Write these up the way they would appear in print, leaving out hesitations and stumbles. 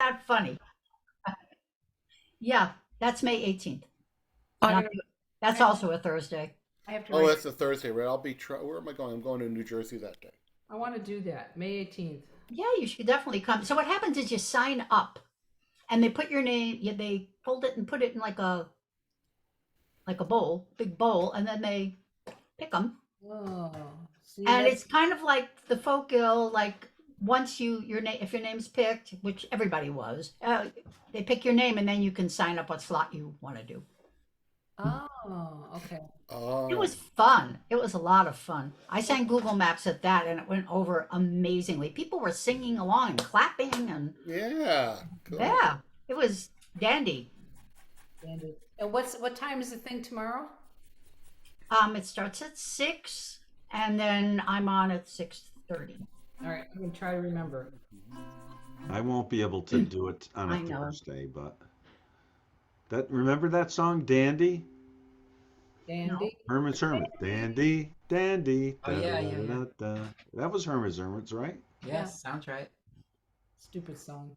that funny? Yeah, that's May 18th. Oh, And I I'm, gotta, that's also a Thursday. I have to Oh, write. that's a Thursday, right? Where am I going? I'm going to New Jersey that day. I want to do that. May 18th. Yeah, you should definitely come. So what happens is you sign up and they put your name, yeah, they fold it and put it in like a bowl, big bowl, and then they pick them. Oh, see And that? it's kind of like the folkill, like once your name, if your name's picked, which everybody was, they pick your name and then you can sign up what slot you want to do. Oh, okay. It Oh, was fun. It was a lot of fun. I sang Google Maps at that and it went over amazingly. People were singing along and clapping and yeah, cool. yeah, it was dandy. Dandy. And what time is the thing tomorrow? It starts at 6 and then I'm on at 6:30. All right, I'm gonna try to remember. I won't be able to do it on a I know. Thursday, but remember that song, Dandy? No. Dandy. Herman's Hermit. Dandy, Dandy. Oh Da, da, yeah, da, yeah, yeah. da, da. That was Herman's Hermits, right? Yes, sounds right. Stupid song.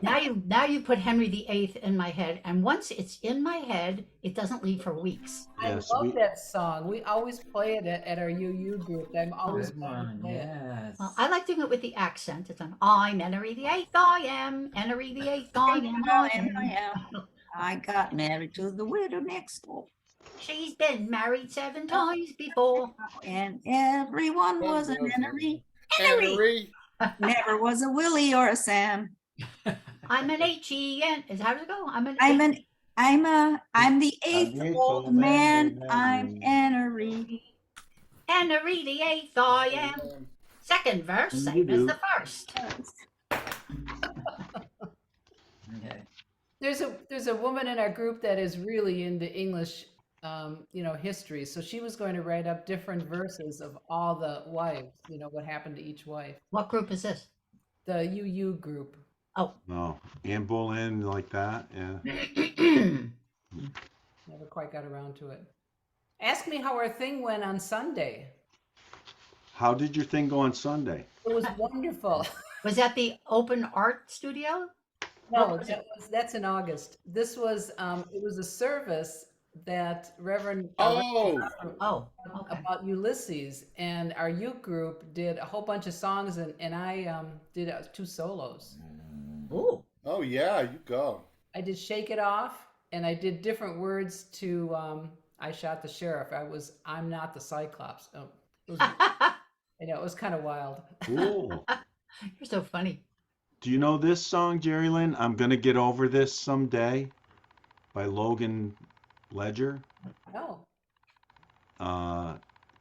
Now you put Henry VIII in my head, and once it's in my head, it doesn't leave for weeks. I Yes, love that song. We always play it at our UU group. I'm always Good trying to one. play it. Yes. Well, I like doing it with the accent. It's on I'm Henry VIII, I am Henry VIII, I am. I got married to the widow next door, She's been married 7 times before. and everyone was an Henry. Henry. Never was a Willie or a Sam. I'm an HEN. Is how does it go? I'm the eighth the eighth old old man. man, I'm Henry. Henry VIII, I am. Second verse, You same as do. the first. Okay. There's a woman in our group that is really into English, history. So she was going to write up different verses of all the wives. What happened to each wife. What group is this? The UU group. Oh. No, Anne Boleyn like that. Yeah. Never quite got around to it. Ask me how our thing went on Sunday. How did your thing go on Sunday? It was wonderful. Was that the open art studio? No, that's in August. This was it was a service that Reverend Oh, Oh, okay. about Ulysses, and our youth group did a whole bunch of songs, and I did 2 solos. Ooh. oh yeah, you go. I did "Shake It Off," and I did different words to "I Shot the Sheriff." I'm not the Cyclops. Oh, it was, I know it was kind of wild. Cool. You're so funny. Do you know this song, Jerelynn? I'm gonna get over this someday, by Logan Ledger. Oh,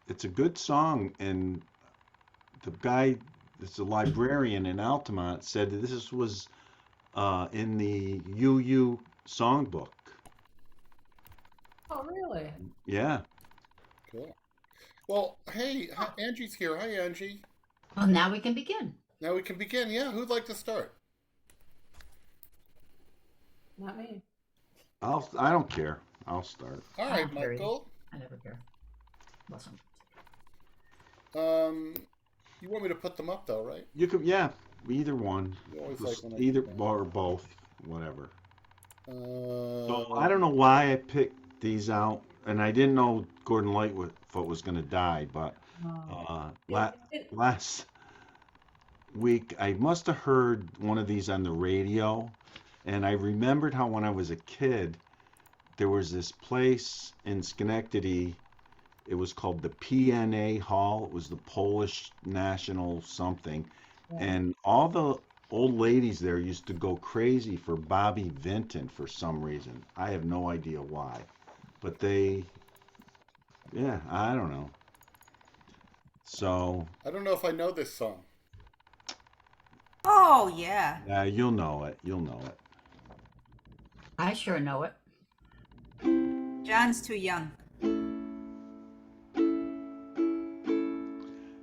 It's a good song, and the guy that's a librarian in Altamont said that this was in the UU songbook. oh, really? Yeah. Cool. Well, hey, Angie's here. Hi, Angie. Well, now we can begin. Now we can begin. Yeah, who'd like to start? Not me. I don't care. I'll start. All right, don't care either. Michael. I never care. Listen. You want me to put them up though, right? You could, yeah, either one. You always Just like when I either do that. or both, whatever. So I Uh, don't know why I picked these out, and I didn't know Gordon Lightfoot was going to die, but Oh. last week I must have heard one of these on the radio, and I remembered how when I was a kid, there was this place in Schenectady. It was called the PNA Hall. It was the Polish National something, and all the old ladies there used to go crazy for Bobby Vinton for some reason. I have no idea why, but yeah, I don't know. So, I don't know if I know this song. Oh, yeah. you'll know it. You'll know it. I sure know it. John's too young.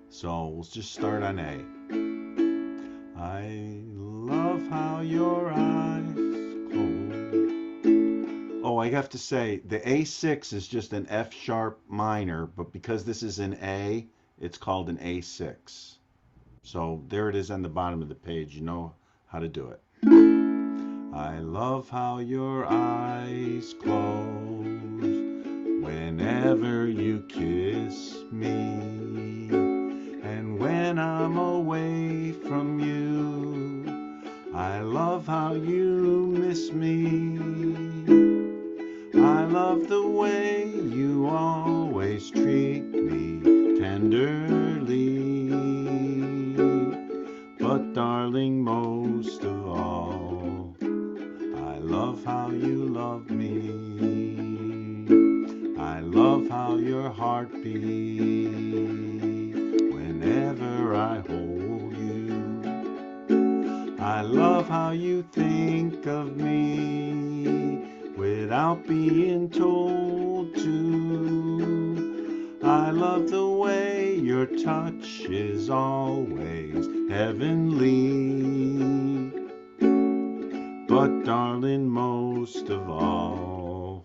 So we'll just start on A. I love how your eyes close. Oh, I have to say, the A6 is just an F sharp minor, but because this is an A, it's called an A6. So there it is on the bottom of the page. You know how to do it. I love how your eyes close whenever you kiss me, and when I'm away from you, I love how you miss me. I love the way you always treat me tenderly, but darling, most of all, I love how you love me. I love how your heart beats whenever I hold you. I love how you think of me without being told to. I love the way your touch is always heavenly. But darling, most of all,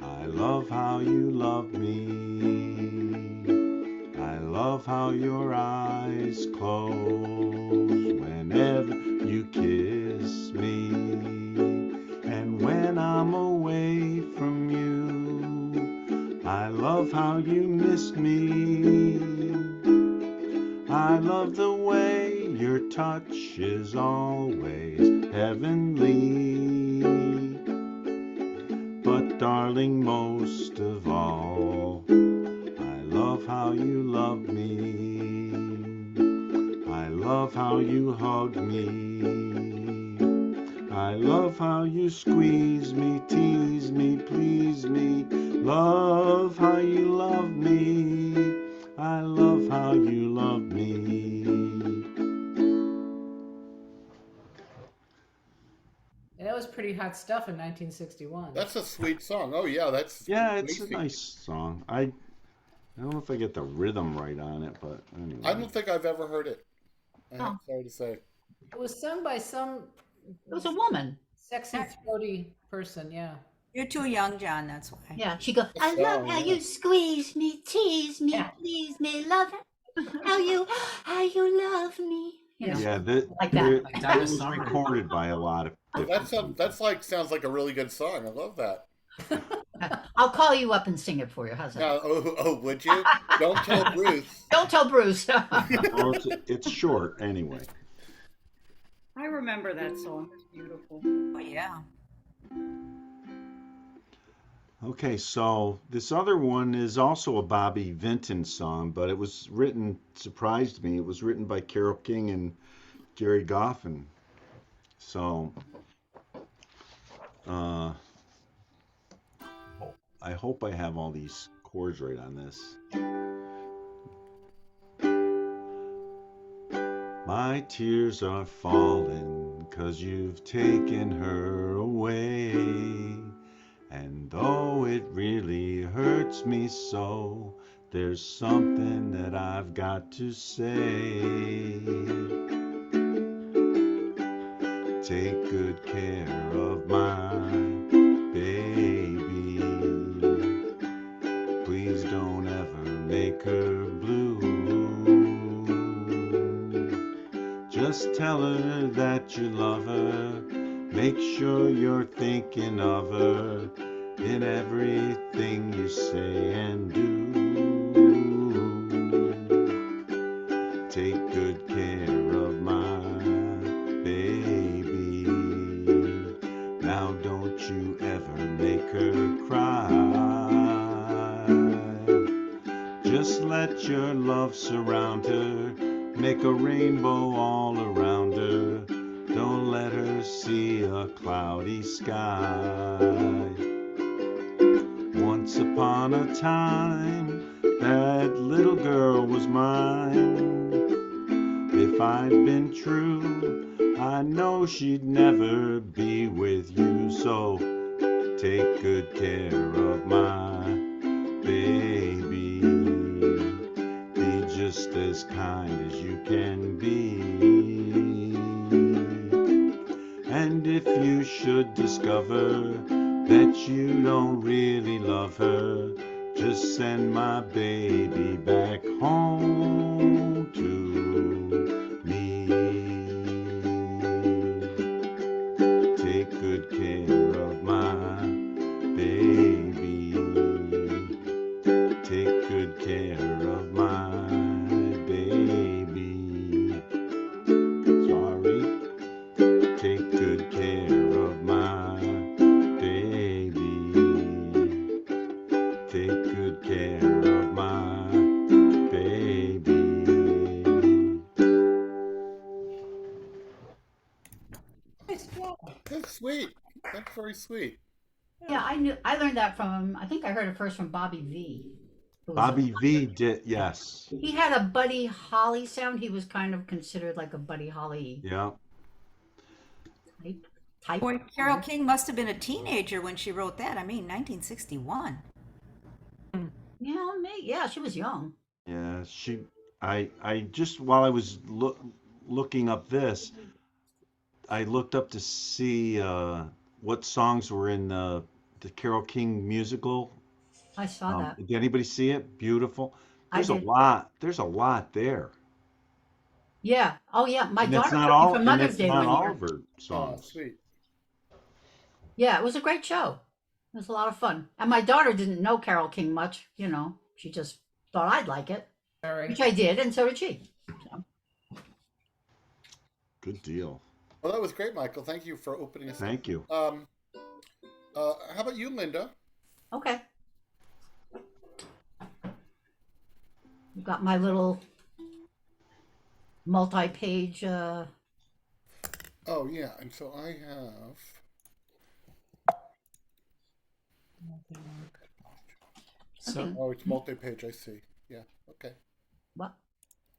I love how you love me. I love how your eyes close whenever you kiss me, and when I'm away from you, I love how you miss me. I love the way your touch is always heavenly. But darling, most of all, I love how you love me. I love how you hug me. I love how you squeeze me, tease me, please me. Love how you love me. I love how you love me. And that was pretty hot stuff in 1961. That's a sweet song. Oh yeah, that's Yeah, it's a Macy. nice song. I don't know if I get the rhythm right on it, but anyway. I don't think I've ever heard it. Oh. Sorry to say. It was sung by some It was a woman. sexy, throaty person. Yeah. You're too young, John, that's why. Yeah, she goes, I love how you squeeze me, tease me, Yeah. please me, love how you love me. You know, Yeah, like that. Like Donna it was Summer. recorded by a lot of different people. That's like sounds like a really good song. I love that. I'll call you up and sing it for you. How's that? Now, oh, would you? Don't tell Bruce. Don't tell Bruce. Well, it's short anyway. I remember that song. It's beautiful. Oh, yeah. Okay, so this other one is also a Bobby Vinton song, but it was written, surprised me, it was written by Carole King and Jerry Goffin. So, I hope I have all these chords right on this. My tears are falling 'cause you've taken her away. And though it really hurts me so, there's something that I've got to say. Take good care of my baby. Please don't ever make her blue. Just tell her that you love her. Make sure you're thinking of her in everything you say and do. Take good care of my baby. Now don't you ever make her cry. Just let your love surround her. Make a rainbow all around her. Don't let her see a cloudy sky. Once upon a time, that little girl was mine. If I'd been true, I know she'd never be with you. So take good care of my baby. Be just as kind as you can be. And if you should discover that you don't really love her, just send my baby back home to me. Nice job. That's sweet. That's very sweet. Yeah, I learned that from, I think I heard it first from Bobby V. who was a- Bobby V did, yes. He had a Buddy Holly sound. He was kind of considered like a Buddy Holly Yeah. type. Boy, Carole King must have been a teenager when she wrote that. I mean, 1961. Yeah, yeah, she was young. Yeah, I just, while I was looking up this, I looked up to see what songs were in the Carole King musical. I saw that. Did anybody see it? Beautiful. I There's a did. lot. There's a lot there. Yeah. Oh, yeah. My And daughter it's not took me all, for and Mother's it's Day not one all year. of her Oh, songs. sweet. Yeah, it was a great show. It was a lot of fun. And my daughter didn't know Carole King much, you know. She just thought I'd like it, Sorry. which I did, and so did she. So, Good deal. Well, that was great, Michael. Thank you for opening us Thank you. up. How about you, Lynda? okay. I've got my little multi-page. Oh, yeah. And so I have. So Okay. Oh, it's multi-page. I see. Yeah. Okay. What?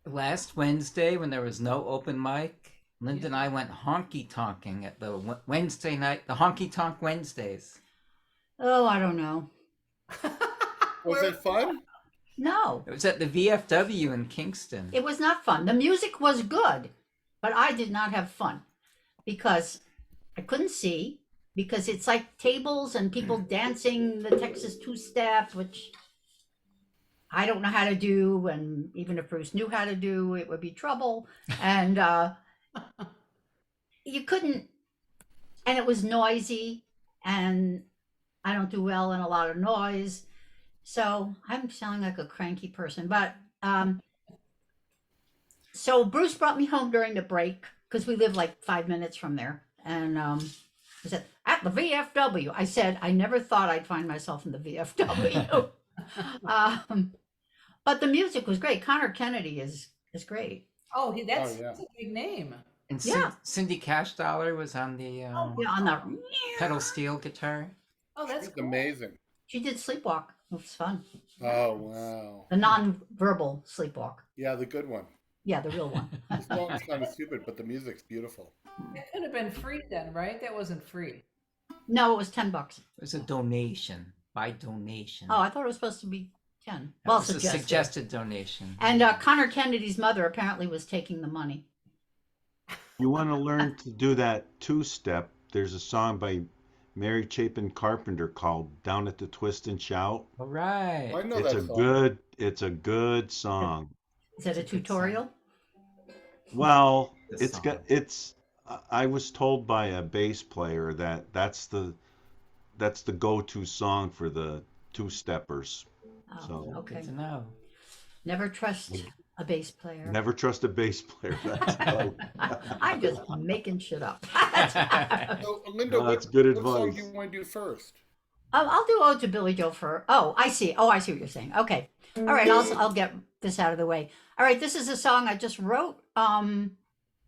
last Wednesday, when there was no open mic, Lynda and I went honky tonking at the Wednesday night, the honky tonk Wednesdays. Oh, I don't know. Was it fun? No, It was at the VFW in Kingston. it was not fun. The music was good, but I did not have fun because I couldn't see, because it's like tables and people dancing the Texas two-step, which I don't know how to do, and even if Bruce knew how to do, it would be trouble. And you couldn't, and it was noisy, and I don't do well in a lot of noise. So I'm sounding like a cranky person, but so Bruce brought me home during the break because we live like 5 minutes from there, and he said at the VFW. I said I never thought I'd find myself in the VFW, but the music was great. Connor Kennedy is great. Oh, that's, Oh, yeah. that's a big name. And Yeah. Cindy Cash Dollar was on the Yeah, on the pedal steel guitar. Oh, that's It's cool. amazing. she did Sleepwalk. It was fun. Oh, wow. The non-verbal Sleepwalk. Yeah, the good one. Yeah, the real one. The song's kind of stupid, but the music's beautiful. It could have been free then, right? That wasn't free. No, it was $10. It was a donation, by donation. Oh, I thought it was supposed to be 10. That Well, was a suggested. suggested donation. And Connor Kennedy's mother apparently was taking the money. You want to learn to do that two-step? There's a song by Mary Chapin Carpenter called "Down at the Twist and Shout." All right. I know It's that a song. it's a good song. Is that a It's a good tutorial? Well, This it's song. got it's. I was told by a bass player that that's the go-to song for the two-steppers. Oh, So- okay. Good to know. Never trust a bass player. Never trust a bass player. That's I'm just making shit up. So, Lynda, No, that's good what song do advice. you want to do first? I'll do Ode to Billy Joe for. Oh, I see. Oh, I see what you're saying. Okay. All right. I'll get this out of the way. All right. This is a song I just wrote.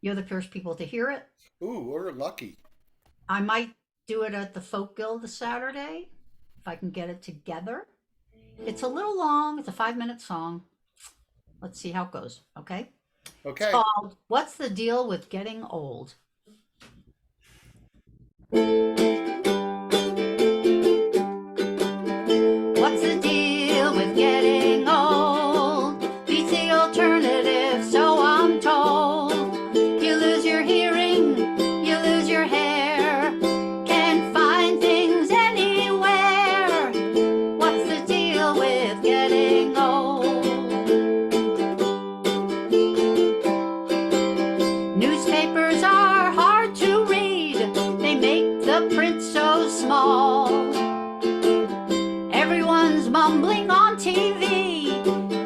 You're the first people to hear it. Ooh, we're lucky. I might do it at the Folk Guild this Saturday if I can get it together. It's a little long. It's a 5-minute song. Let's see how it goes. Okay. Okay. It's called "What's the Deal with Getting Old?" What's the deal with getting old? Beats the alternative, so I'm told. You lose your hearing, you lose your hair, can't find things anywhere. What's the deal with getting old? Newspapers are hard to read, they make the print so small. Everyone's mumbling on TV,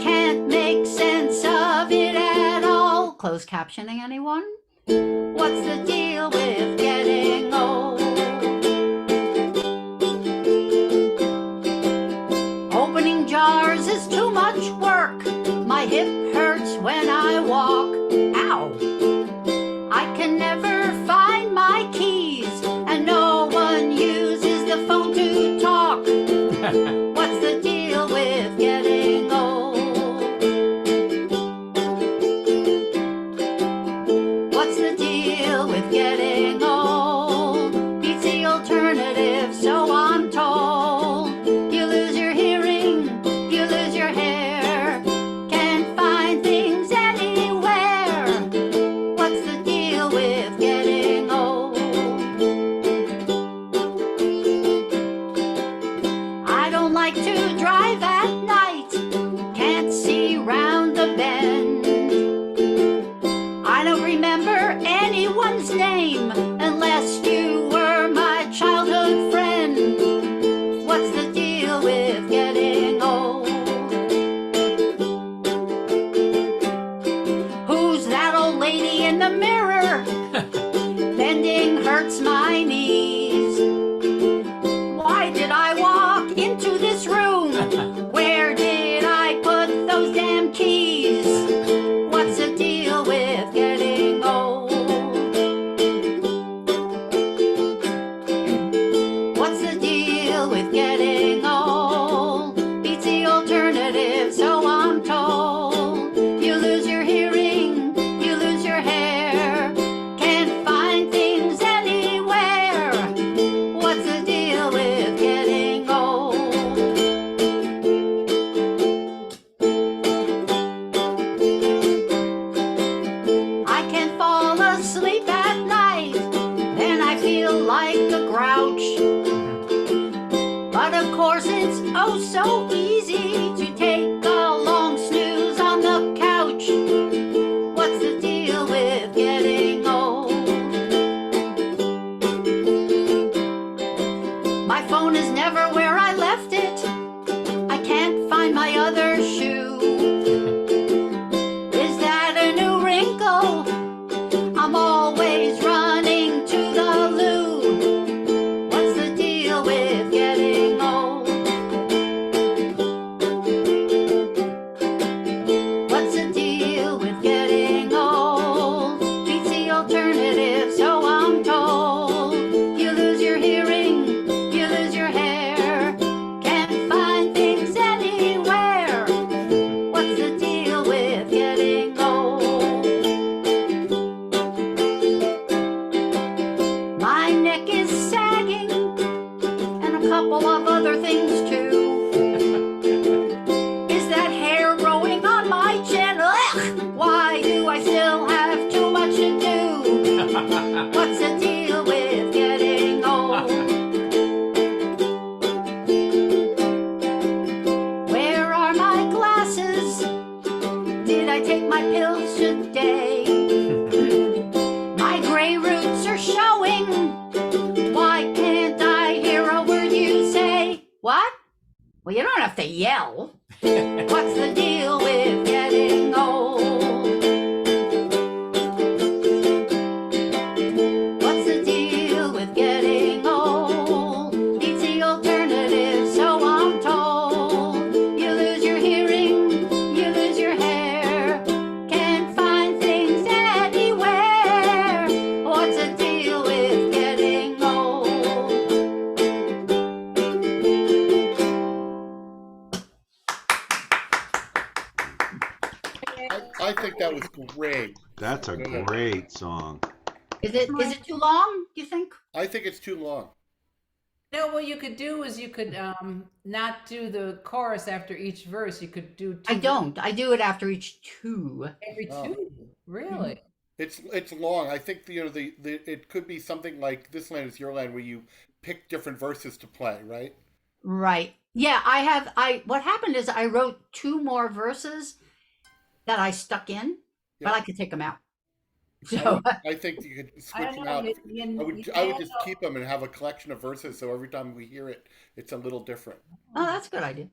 can't make sense of it at all. Closed captioning, anyone? What's the deal with getting old? Opening jars is too much work. My hip hurts when I walk. Ow! I can never find my keys. Walking hurts my knees. Why did I walk into this room? Where did I put those damn keys? What's the deal with getting old? What's the deal with getting old? Beats the alternative, so I'm told. You lose your hearing, you lose your hair, can't find things anywhere. What's the deal with getting old? I can't fall asleep at night, then I feel like a grouch. But of course it's oh so easy to take a long snooze on the couch. What's the deal with getting old? My phone is never where I left it. I can't find my other shoe. Is that a new wrinkle? I'm always running to the loo. What's the deal with getting old? What's the deal with getting old? Beats the alternative, so I'm told. You lose your hearing, you lose your hair, can't find things anywhere. What's the deal with getting old? My neck is sagging, and a couple of other things too. Is that hair growing on my chin? Ugh! Why do I still have too much to do? What's the deal with getting old? Where are my glasses? Did I take my pills today? My gray roots are showing. Why can't I hear a word you say? What? Well, you don't have to yell. What's the deal with getting old? What's the deal with getting old? It's the alternative, so I'm told. You lose your hearing, you lose your hair, can't find things anywhere. What's the deal with getting old? I think that was great. That's a great song. Is it too long, do you think? I think it's too long. No, what you could do is you could not do the chorus after each verse. You could do I two don't. I do it after each two. every Oh. two. Really? It's long. I think the it could be something like This Land Is Your Land, where you pick different verses to play, right? Right. Yeah, what happened is I wrote two more verses that I stuck in, but Yeah. I could take them out. I, So would- I think you could I switch don't them know. out. You I would can't just know. keep them and have a collection of verses, so every time we hear it, it's a little different. oh, that's a good idea.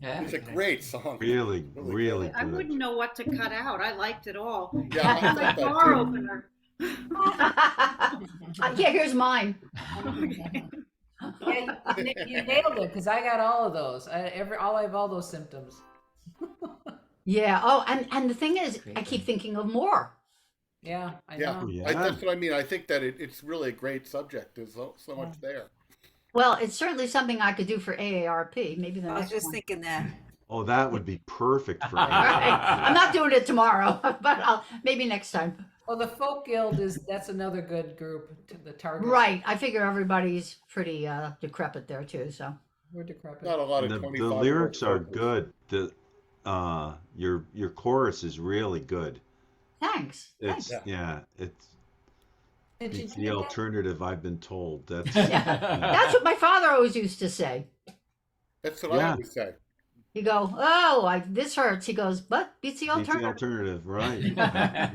Yeah. It's a great song. Really, really I good. wouldn't know what to cut out. I liked it all. Yeah, I It's like thought that bar too. opener. Yeah, here's mine. Yeah, you nailed it because I got all of those. I have all those symptoms. Yeah. Oh, and the thing is, I keep thinking of more. Yeah, I Yeah. know. Yeah. That's what I mean. I think that it's really a great subject. There's so much there. Well, it's certainly something I could do for AARP. Maybe the I was next just one. thinking that. Oh, that would be perfect for All right. I'm not doing it tomorrow, but maybe next time. Well, the Folk Guild that's another good group to the target. Right. I figure everybody's pretty decrepit there too. So We're decrepit. Not a lot of the 25 lyrics are vocals. good. Your chorus is really good. thanks. It's Thanks. it's Did you beats do the that? alternative, I've been told. That's Yeah. That's what my father always used to say. That's what I Yeah. always say. You go, oh, this hurts. He goes, but beats the beats the alternative. alternative, right? You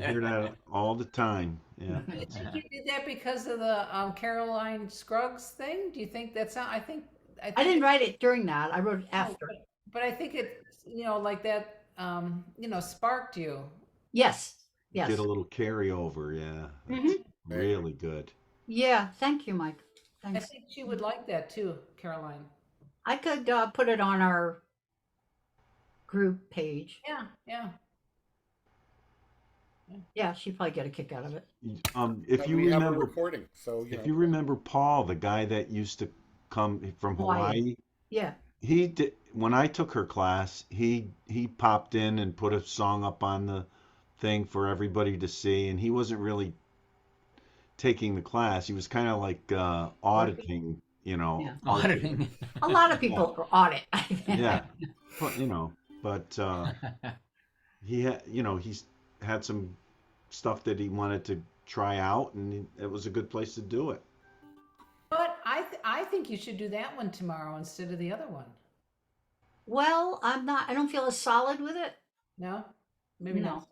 hear that all the time. Yeah. Do you think you did that because of the Caroline Scruggs thing? Do you think that's not? I think I didn't write it during that. I wrote it after. But I think it, like that, sparked you. Yes. Yes. Get a little carryover, yeah. Mhm. Really good. Yeah, thank you, Mike. I Thanks. think she would like that too, Caroline. I could put it on our group page. Yeah, yeah. Yeah, she'd probably get a kick out of it. If you we have a remember, recording, so if you remember Paul, the guy that used to come from Hawaii, Yeah. he did when I took her class. He popped in and put a song up on the thing for everybody to see, and he wasn't really taking the class. He was kind of like auditing, Yeah. Auditing. A lot of people audit. I think. Yeah, but he had, he's had some stuff that he wanted to try out, and it was a good place to do it. But I think you should do that one tomorrow instead of the other one. Well, I don't feel as solid with it. No? Maybe No. not.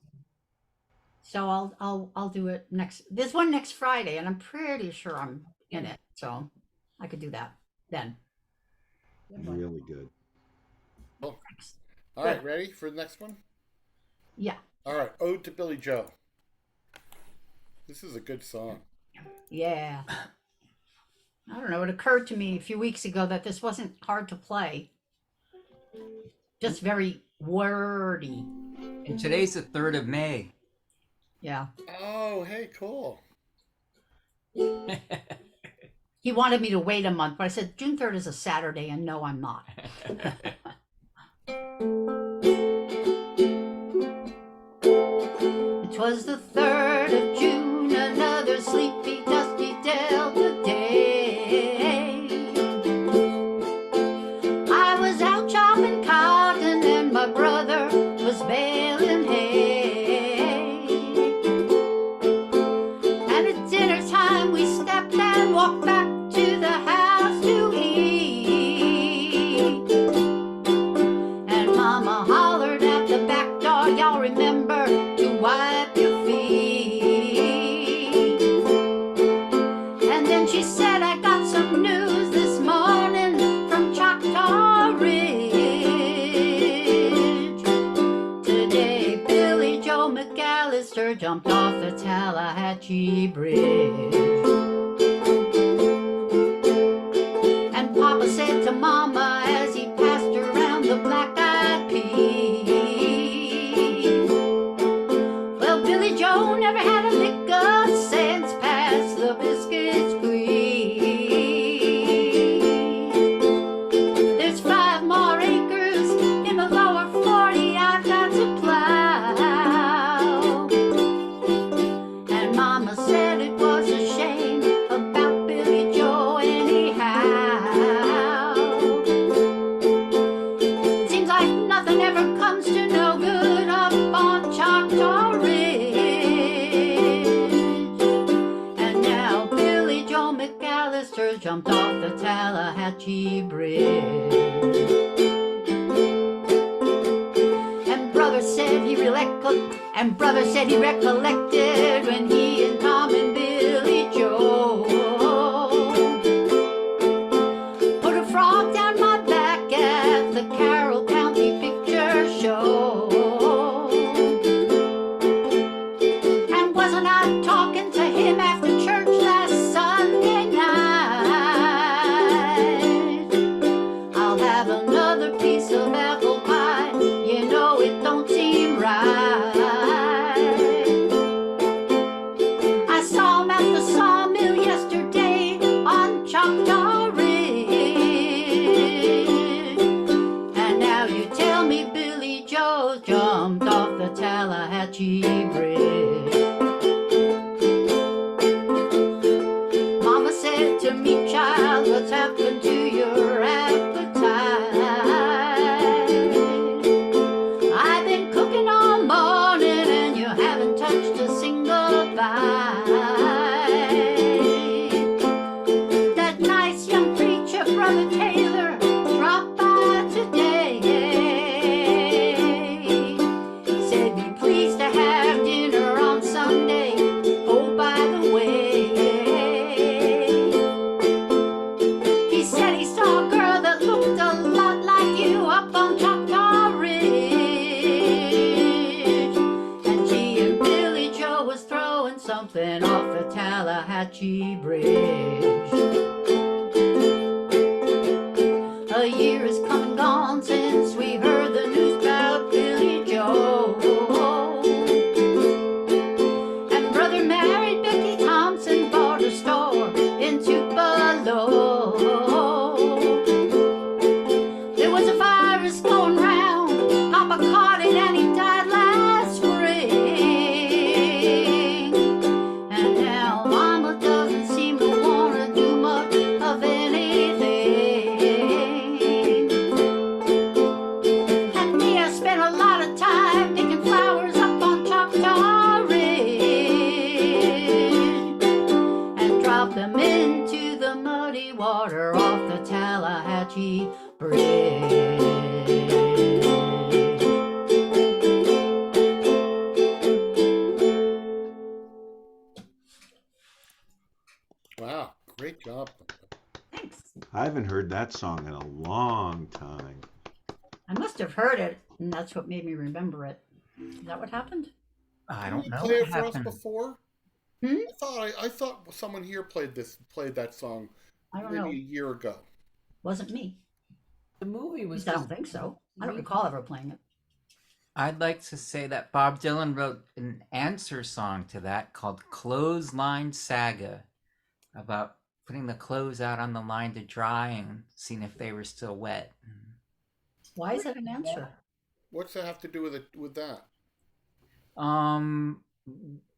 So I'll do it next. There's one next Friday, and I'm pretty sure I'm in it. So I could do that then. Good one. Really good. All right, ready for the next one? Yeah. All right, Ode to Billie Joe. This is a good song. Yeah. I don't know. It occurred to me a few weeks ago that this wasn't hard to play. Just very wordy. And today's the 3rd of May. Yeah. Oh, hey, cool. He wanted me to wait a month, but I said June 3rd is a Saturday, and no, I'm not. It was the 3rd of June, another sleepy, dusty Delta day. I was out chopping cotton, and my brother was baling hay. And at dinner time, we stepped and walked back to the house to eat. And Mama hollered at the back door, y'all remember to wipe your feet. And then she said, I got some news this morning from Choctaw Ridge. Today, Billie Joe McAllister jumped off the Tallahatchie Bridge. And Papa said to Mama as he passed around the black-eyed peas, well, Billie Joe never had a lick of sense past the biscuit squeeze. There's 5 more acres in the lower 40 I've got to plow. And Mama said it was a shame about Billie Joe anyhow. Seems like nothing ever comes to no good up on Choctaw Ridge. And now Billie Joe McAllister jumped off the Tallahatchie Bridge. And brother said he recollected when he and Tom and Billie Joe put a frog down my back at the Carroll County Picture Show. And wasn't I talking to him after church last Sunday night? I'll have another piece of apple pie. You know it don't seem right. A year has come and gone since we heard the news about Billy Joe. And brother married Becky Thompson, bought a store in Tupelo. There was a virus going round, Papa caught it and he died last spring. And now Mama doesn't seem to want to do much of anything. And me, I spent a lot of time picking flowers up on Choctaw Ridge and drop them into the muddy water off the Tallahatchie Bridge. Wow, great job. Thanks. I haven't heard that song in a long time. I must have heard it, and that's what made me remember it. Is that what happened? I Didn't don't you know play what it for us happened. before? Hmm? I thought someone here played that song I don't maybe know. a year ago. Wasn't me. The movie At was least I don't just think so. I don't me. recall ever playing it. I'd like to say that Bob Dylan wrote an answer song to that called Clothesline Saga, about putting the clothes out on the line to dry and seeing if they were still wet. Why is that an answer? What's that have to do with that?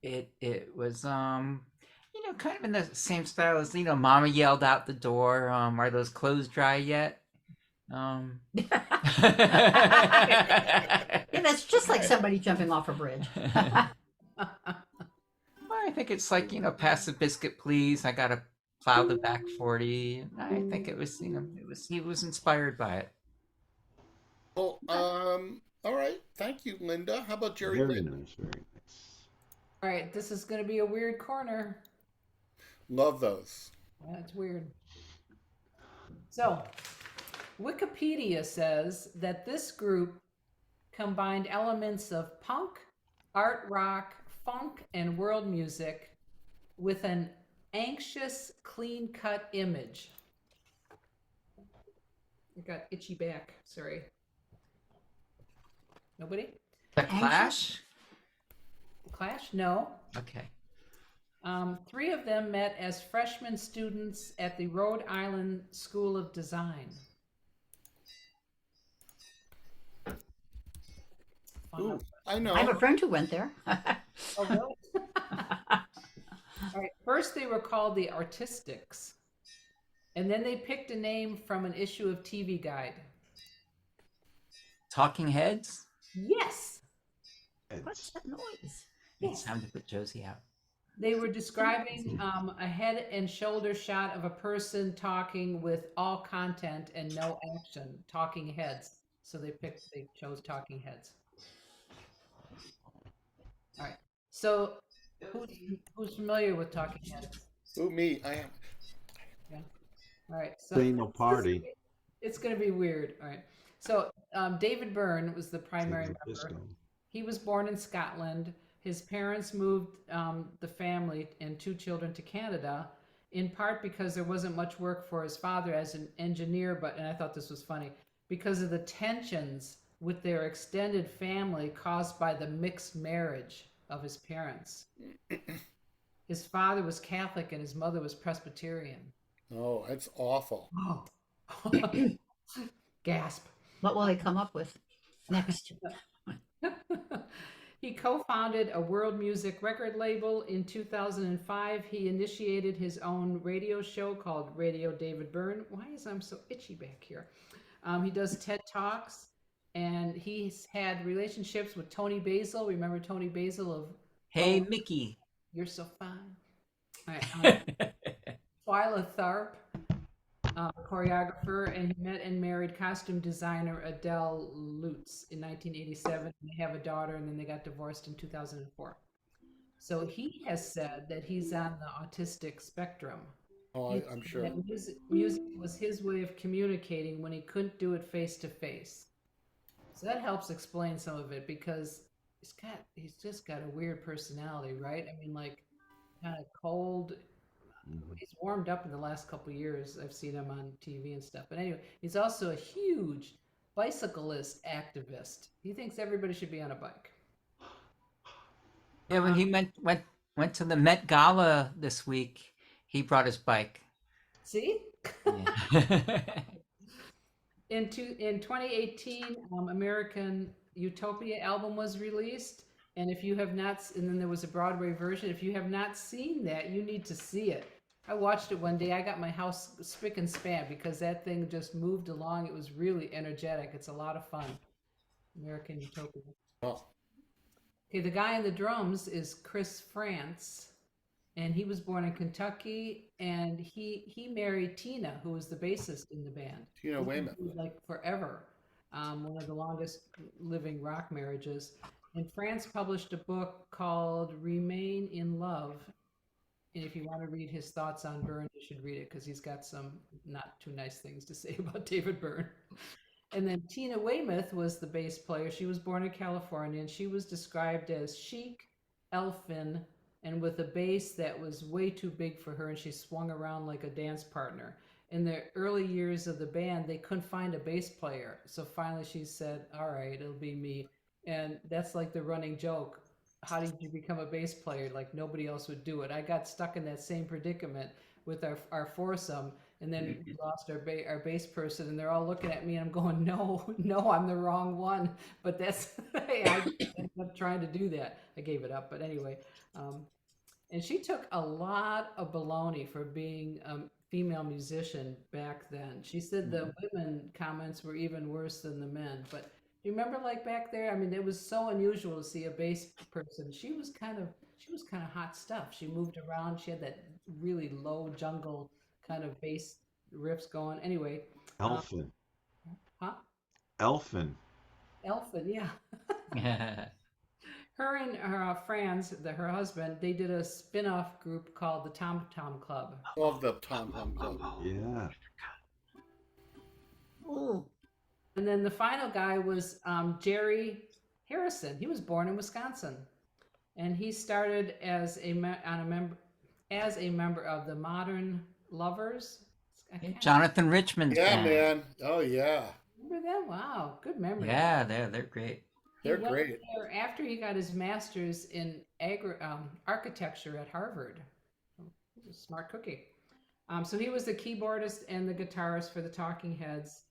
It was kind of in the same style as Mama yelled out the door, are those clothes dry yet? Yeah, that's just like somebody jumping off a bridge. Well, I think it's like, pass the biscuit, please. I gotta plow the back 40. I think it was, he was inspired by it. Well, all right. Thank you, Lynda. How about Jerry Very Lynn? nice, very nice. All right, this is going to be a weird corner. Love those. That's weird. So, Wikipedia says that this group combined elements of punk, art rock, funk, and world music with an anxious, clean-cut image. I got itchy back. Sorry. Nobody? The Anxious? Clash? Clash? No. Okay. 3 of them met as freshman students at the Rhode Island School of Design. Ooh, I know. I have a friend who went there. Oh, really? All right. First, they were called the Artistics, and then they picked a name from an issue of TV Guide. Talking Heads? Yes, What's that noise? It's time to put Josie out. they were describing a head and shoulder shot of a person talking with all content and no action. Talking Heads. So they chose Talking Heads. All right. So, who's familiar with Talking Heads? Ooh, me. I am. All right. So Say no party. It's going to be weird. All right. So David Byrne was the primary San member. Francisco. He was born in Scotland. His parents moved the family and 2 children to Canada, in part because there wasn't much work for his father as an engineer, and I thought this was funny, because of the tensions with their extended family caused by the mixed marriage of his parents. His father was Catholic and his mother was Presbyterian. Oh, that's awful. Oh. Gasp. What will they come up with next? He co-founded a world music record label. In 2005, he initiated his own radio show called Radio David Byrne. Why is I'm so itchy back here? He does TED Talks, and he's had relationships with Tony Basil. Remember Tony Basil of Hey, Mickey. You're So Fine? All right, Twyla Tharp, choreographer, and he met and married costume designer Adele Lutz in 1987. They have a daughter, and then they got divorced in 2004. So he has said that he's on the autistic spectrum. Oh, I'm sure. That music was his way of communicating when he couldn't do it face to face. So that helps explain some of it, because he's just got a weird personality, right? I mean, like kind of cold, He's warmed up in the last couple of years. I've seen him on TV and stuff. But anyway, he's also a huge bicyclist activist. He thinks everybody should be on a bike. Yeah, when he went to the Met Gala this week, he brought his bike. See? Yeah. In 2018, American Utopia album was released, and if you have not, and then there was a Broadway version. If you have not seen that, you need to see it. I watched it one day. I got my house spick and span because that thing just moved along. It was really energetic. It's a lot of fun. American Utopia. Oh, Okay, the guy on the drums is Chris France, and he was born in Kentucky, and he married Tina, who was the bassist in the band. Tina Weymouth. Like forever, one of the longest living rock marriages. And France published a book called Remain in Love. And if you want to read his thoughts on Byrne, you should read it because he's got some not too nice things to say about David Byrne. And then Tina Weymouth was the bass player. She was born in California, and she was described as chic, elfin, and with a bass that was way too big for her, and she swung around like a dance partner. In the early years of the band, they couldn't find a bass player. So finally she said, all right, it'll be me. And that's like the running joke. How did you become a bass player? Like nobody else would do it. I got stuck in that same predicament with our foursome. And then we lost our bass person, and they're all looking at me, and I'm going, no, I'm the wrong one. But that's, I ended up trying to do that. I gave it up. But anyway, and she took a lot of baloney for being a female musician back then. She said the women comments were even worse than the men. But you remember, like back there, I mean, it was so unusual to see a bass person. She was kind of hot stuff. She moved around. She had that really low jungle kind of bass riffs going. Anyway, Elfin. huh? Elfin. Yeah. Her and her Franz, her husband, they did a spin-off group called the Tom Tom Club. Love the Tom Tom Club. Yeah. Ooh. And then the final guy was Jerry Harrison. He was born in Wisconsin, and he started as a member of the Modern Lovers. Jonathan Richman's Yeah, band. man. Oh, yeah. Remember them? Wow, good memory. Yeah, they're great. They're He went great. there after he got his master's in architecture at Harvard. He's a smart cookie. So he was the keyboardist and the guitarist for the Talking Heads.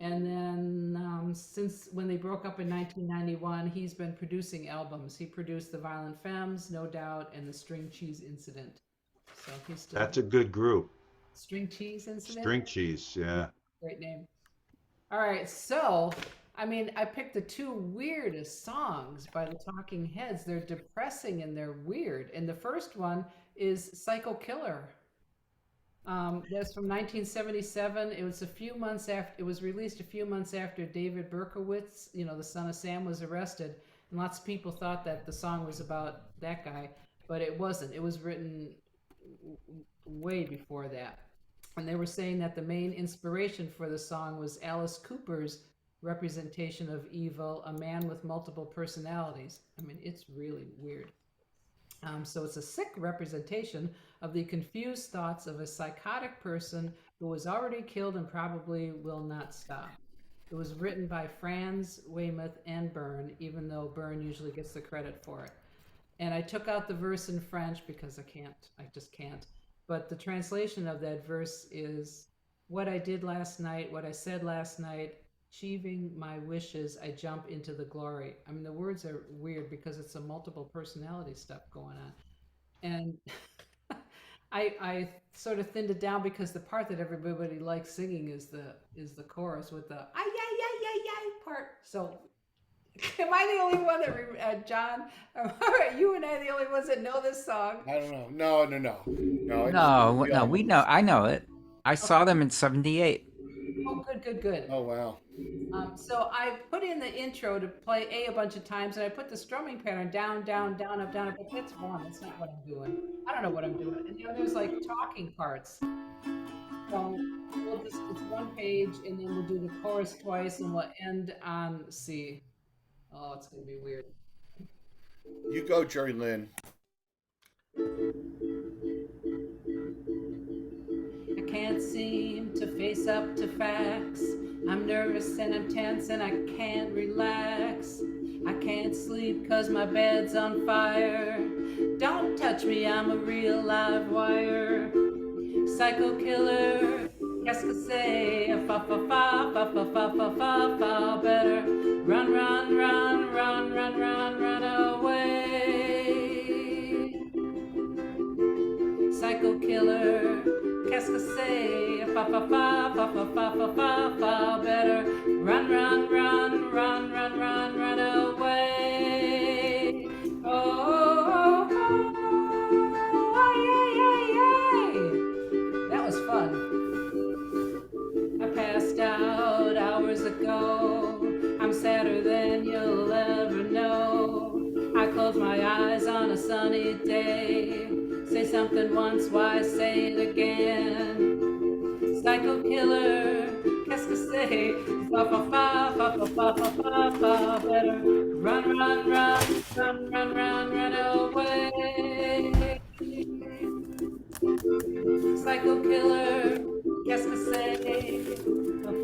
And then since when they broke up in 1991, he's been producing albums. He produced The Violent Femmes, No Doubt, and The String Cheese Incident. So he's still That's a good group. String Cheese Incident. String cheese, yeah. Great name. All right, so I mean, I picked the two weirdest songs by the Talking Heads. They're depressing and they're weird. And the first one is Psycho Killer. That's from 1977. It was a few months after, it was released a few months after David Berkowitz, the son of Sam, was arrested. And lots of people thought that the song was about that guy, but it wasn't. It was written way before that. And they were saying that the main inspiration for the song was Alice Cooper's representation of evil, a man with multiple personalities. I mean, it's really weird. So it's a sick representation of the confused thoughts of a psychotic person who was already killed and probably will not stop. It was written by Franz, Weymouth, and Byrne, even though Byrne usually gets the credit for it. And I took out the verse in French because I just can't. But the translation of that verse is, what I did last night, what I said last night, achieving my wishes, I jump into the glory. I mean, the words are weird because it's a multiple personality stuff going on. And I sort of thinned it down because the part that everybody likes singing is the chorus with the ay, ay, ay, ay, ay part. So am I the only one that, John, are you and I the only ones that know this song? I don't know. No. No, we know. I know it. I saw them in '78. Oh, good. Oh, wow. So I put in the intro to play A bunch of times, and I put the strumming pattern down, down, down, up, down, up. But that's wrong. That's not what I'm doing. I don't know what I'm doing. And there's like talking parts. So it's one page, and then we'll do the chorus twice, and we'll end on C. Oh, it's gonna be weird. You go, Jerelynn. can't seem to face up to facts. I'm nervous and I'm tense and I can't relax. I can't sleep 'cause my bed's on fire. Don't touch me, I'm a real live wire. Psycho killer, qu'est-ce que c'est? Fa fa fa fa fa fa fa fa fa. Better run, run, run, run, run, run, run away. Psycho killer, qu'est-ce que c'est? Fa fa fa fa fa fa fa fa fa. Better run, run, run, run, run, run, run away. Oh, oh, oh, oh, yay, yay, yay. That was fun. I passed out hours ago. I'm sadder than you'll ever know. I close my eyes on a sunny day. Say something once, why say it again? Psycho killer, qu'est-ce que c'est? Fa fa fa fa fa fa fa fa fa. Better run, run, run, run, run, run, run away. Psycho killer, qu'est-ce que c'est?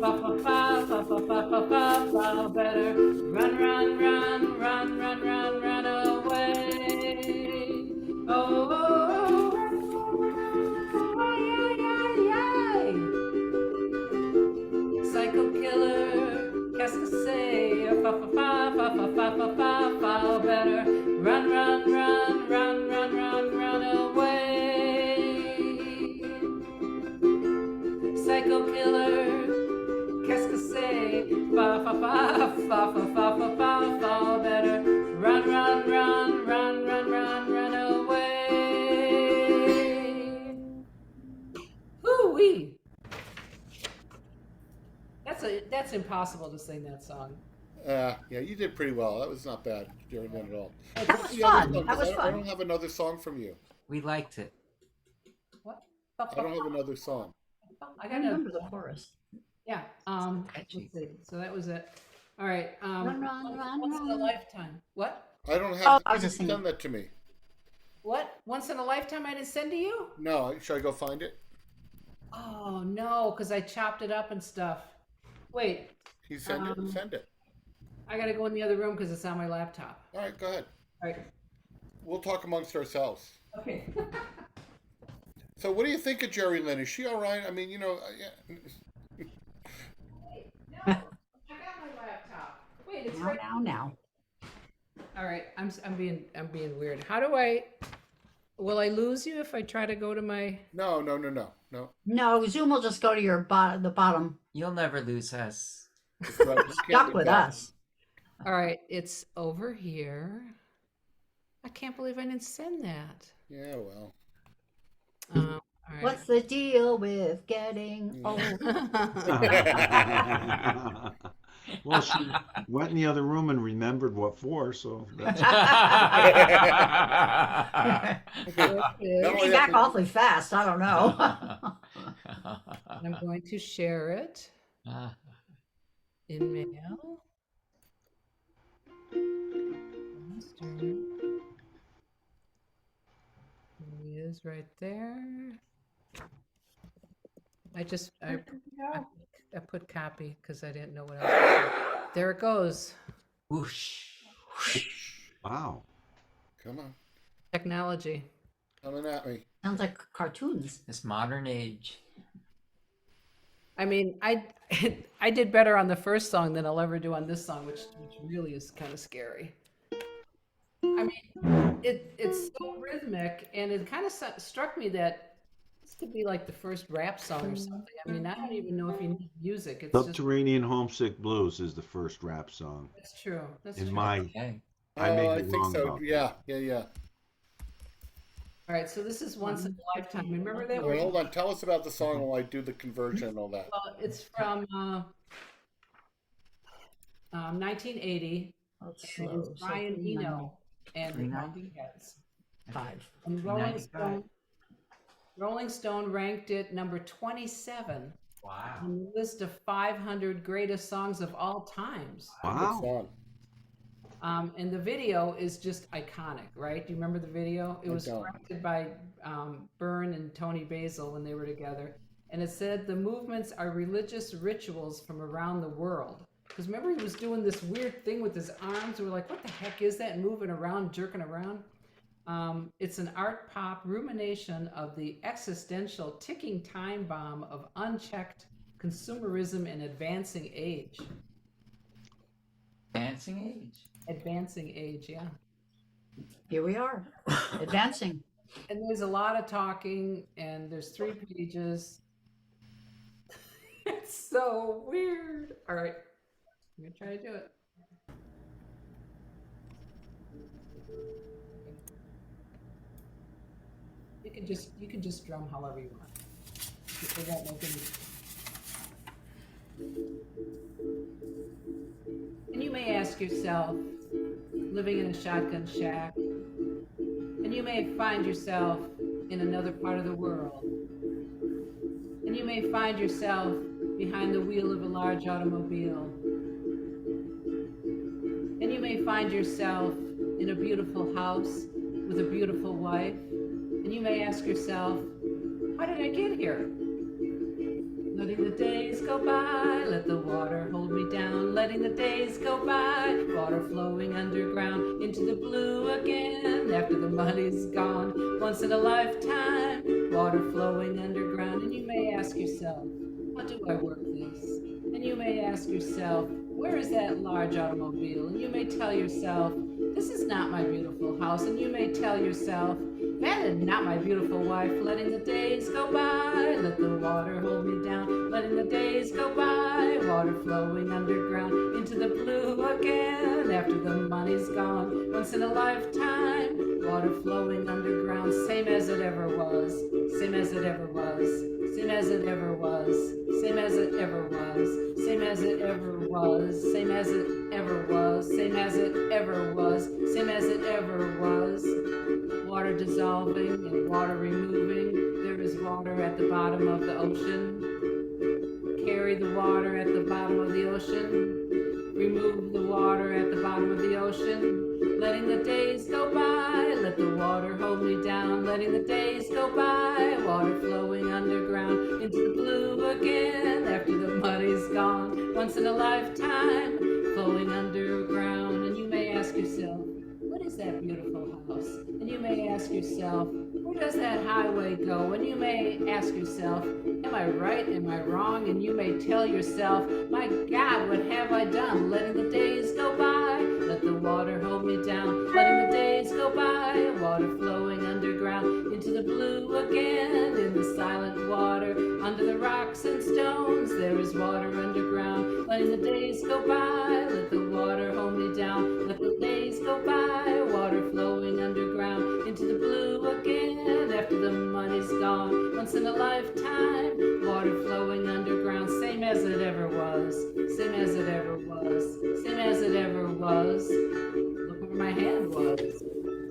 Fa fa fa fa fa fa fa fa fa. Better run, run, run, run, run, run, run away. Oh, oh, oh, oh, yay, yay, yay. Psycho killer, qu'est-ce que c'est? Fa fa fa fa fa fa fa fa fa. Better run, run, run, run, run, run, run away. Psycho killer, qu'est-ce que c'est? Fa fa fa fa fa fa fa fa fa. Better run, run, run, run, run, run, run away. Hoo-wee! That's impossible to sing that song. Yeah, you did pretty well. That was not bad, Jerelynn, at all. That was The other fun. song, That was I fun. don't have another song from you. We liked it. What? I don't have another song. I I got remember a the chorus. yeah. Catchy. Let's see. So that was it. All right. Run, run, run, Once in a run. lifetime. What? I don't have. Oh, I was you just didn't singing. send that to me. What? Once in a lifetime I didn't send to you? No, should I go find it? Oh no, because I chopped it up and stuff. Wait, He sent it. Um, Send it. I gotta go in the other room because it's on my laptop. All right, go ahead. All right. We'll talk amongst ourselves. Okay. So, what do you think of Jerelynn? Is she all right? I mean, yeah. No, I got my laptop. Wait, it's right. Now. All right, I'm being weird. How do I? Will I lose you if I try to go to my? No. No, Zoom will just go to your the bottom. You'll never lose us. Just can't Stuck get with back. us. All right, it's over here. I can't believe I didn't send that. Yeah, well. All right. What's the deal with getting old? Well, she went in the other room and remembered what for, so that's Not Came only back that, awfully fast. I don't know. I'm going to share it in mail. Here he is right there. I put copy because I didn't know what else to do. There it goes. Whoosh. wow. come on, Technology. coming at me. Sounds like cartoons. This modern age. I mean, I did better on the first song than I'll ever do on this song, which really is kind of scary. I mean, it's so rhythmic, and it kind of struck me that this could be like the first rap song or something. I mean, I don't even know if you need music. It's just Subterranean Homesick Blues is the first rap song. it's true. That's In true. my, Okay. I may I be think wrong so. about Yeah. All right, so this is Once in a Lifetime. Remember that Wait, one? hold on. Tell us about the song while I do the conversion and all that. Well, it's from 1980, That's and slow. it's Brian Eno and the 390. Talking Heads. 5. And 395. Rolling Stone ranked it number 27 Wow. on the list of 500 greatest songs of all times. Good wow. song. And the video is just iconic, right? Do you remember the video? It I was don't. directed by Byrne and Tony Basil when they were together. And it said the movements are religious rituals from around the world. Because remember, he was doing this weird thing with his arms. We were like, what the heck is that? Moving around, jerking around. It's an art pop rumination of the existential ticking time bomb of unchecked consumerism and advancing age. Dancing age. Advancing age, yeah. Here we are, advancing. And there's a lot of talking, and there's 3 pages. It's so weird. All right, I'm gonna try to do it. You can just drum however you want. It won't make any. And you may ask yourself, living in a shotgun shack, and you may find yourself in another part of the world, and you may find yourself behind the wheel of a large automobile, and you may find yourself in a beautiful house with a beautiful wife, and you may ask yourself, how did I get here? Letting the days go by, let the water hold me down. Letting the days go by, water flowing underground into the blue again after the money's gone. Once in a lifetime, water flowing underground. And you may ask yourself, how do I work this? And you may ask yourself, where is that large automobile? And you may tell yourself, this is not my beautiful house. And you may tell yourself, that is not my beautiful wife. Letting the days go by, let the water hold me down. Letting the days go by, water flowing underground into the blue again after the money's gone. Once in a lifetime, water flowing underground, same as it ever was, same as it ever was, same as it ever was, same as it ever was, same as it ever was, same as it ever was, same as it ever was, same as it ever was. Water dissolving and water removing. There is water at the bottom of the ocean. Carry the water at the bottom of the ocean. Remove the water at the bottom of the ocean. Letting the days go by, let the water hold me down. Letting the days go by, water flowing underground into the blue again after the money's gone. Once in a lifetime, flowing underground. And you may ask yourself, what is that beautiful house? And you may ask yourself, where does that highway go? And you may ask yourself, am I right? Am I wrong? And you may tell yourself, my God, what have I done? Letting the days go by, let the water hold me down. Letting the days go by, water flowing underground into the blue again. In the silent water, under the rocks and stones, there is water underground. Letting the days go by, let the water hold me down. Let the days go by, water flowing underground into the blue again after the money's gone. Once in a lifetime, water flowing underground, same as it ever was, same as it ever was, same as it ever was. Look where my hand was.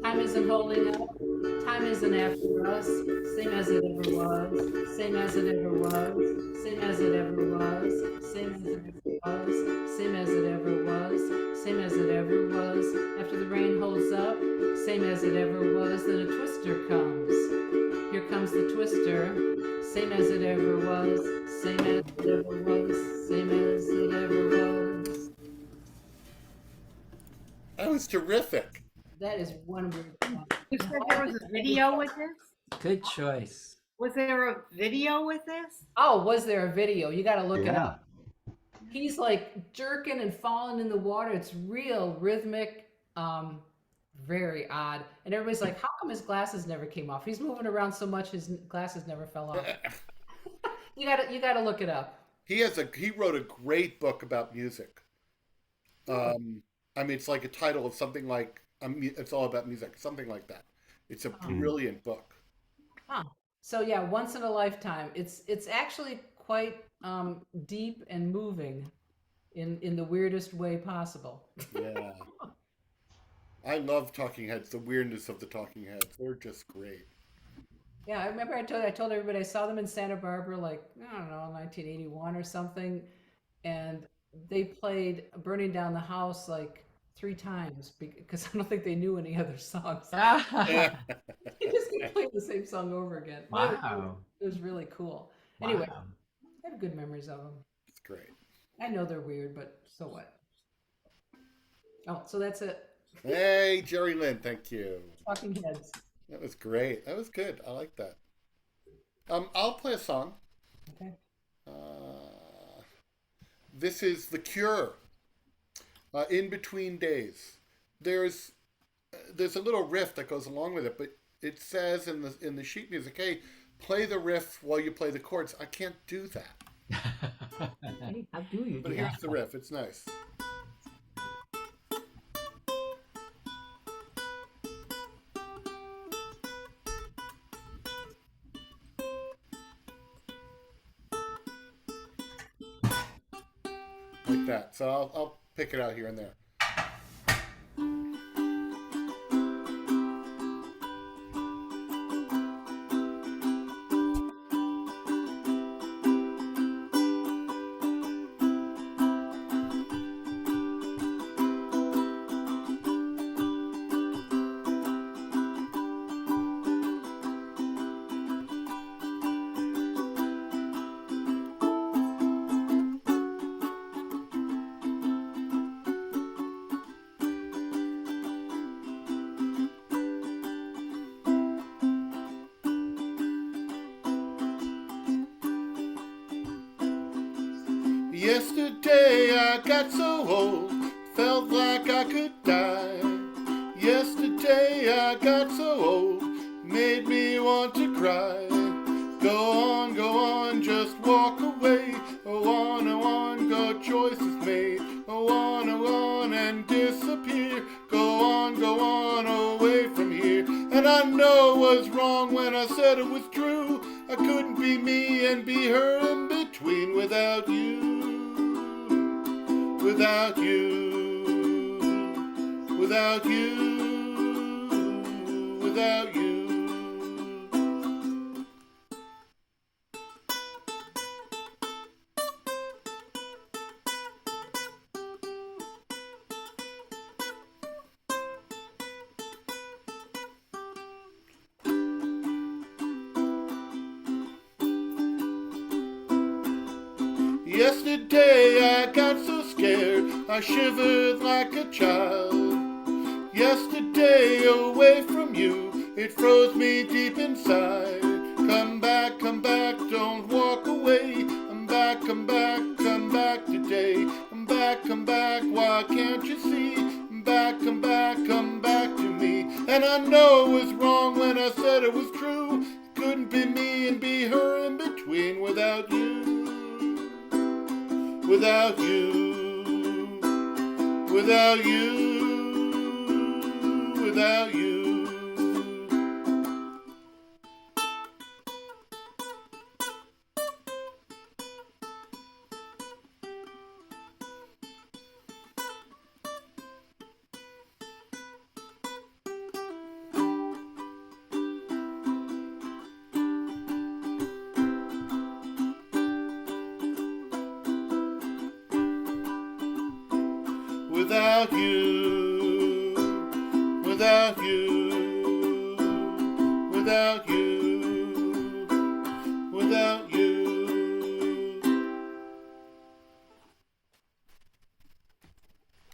Time isn't holding up, time isn't after us, same as it ever was, same as it ever was, same as it ever was, same as it ever was, same as it ever was, same as it ever was. After the rain holds up, same as it ever was, then a twister comes. Here comes the twister, same as it ever was, same as it ever was, same as it ever was. That was terrific. That is one weird song. You said there was a video with this? Good choice. Was there a video with this? Oh, was there a video? You got to look it Yeah. up. He's like jerking and falling in the water. It's real rhythmic, very odd. And everybody's like, how come his glasses never came off? He's moving around so much, his glasses never fell off. You got to look it up. He wrote a great book about music. I mean, it's like a title of something like it's all about music, something like that. It's a brilliant book. Huh. So yeah, once in a lifetime. It's actually quite deep and moving in the weirdest way possible. Yeah. I love Talking Heads, the weirdness of the Talking Heads. They're just great. Yeah, I remember I told everybody I saw them in Santa Barbara, like, I don't know, 1981 or something, and they played Burning Down the House like 3 times because I don't think they knew any other songs. Yeah. They just kept playing the same song over again. Wow. It was really cool. Anyway, Wow. I have good memories of them. It's great. I know they're weird, but so what? Oh, so that's it. Hey, Jerelynn, thank you. Talking Heads. That was great. That was good. I like that. I'll play a song. Okay. This is The Cure. In Between Days. There's a little riff that goes along with it, but it says in the sheet music, hey, play the riff while you play the chords. I can't do that. Hey, how do you But do here's that? the riff. It's nice. Like that. So I'll pick it out here and there. Yesterday I got so old, felt like I could die. Yesterday I got so old, made me want to cry. Go on, just walk away. Oh on, go choices made. Oh on, and disappear. Go on, away from here. And I know it was wrong when I said it was true. I couldn't be me and be her in between without you. Without you, without you, without you. Yesterday I got so scared, I shivered like a child. Yesterday away from you, it froze me deep inside. Come back, don't walk away. I'm back today. Come back, why can't you see? Come back to me. And I know it was wrong when I said it was true. Couldn't be me and be her in between without you. Without you, without you, without you. Without you, without you, without you, without you.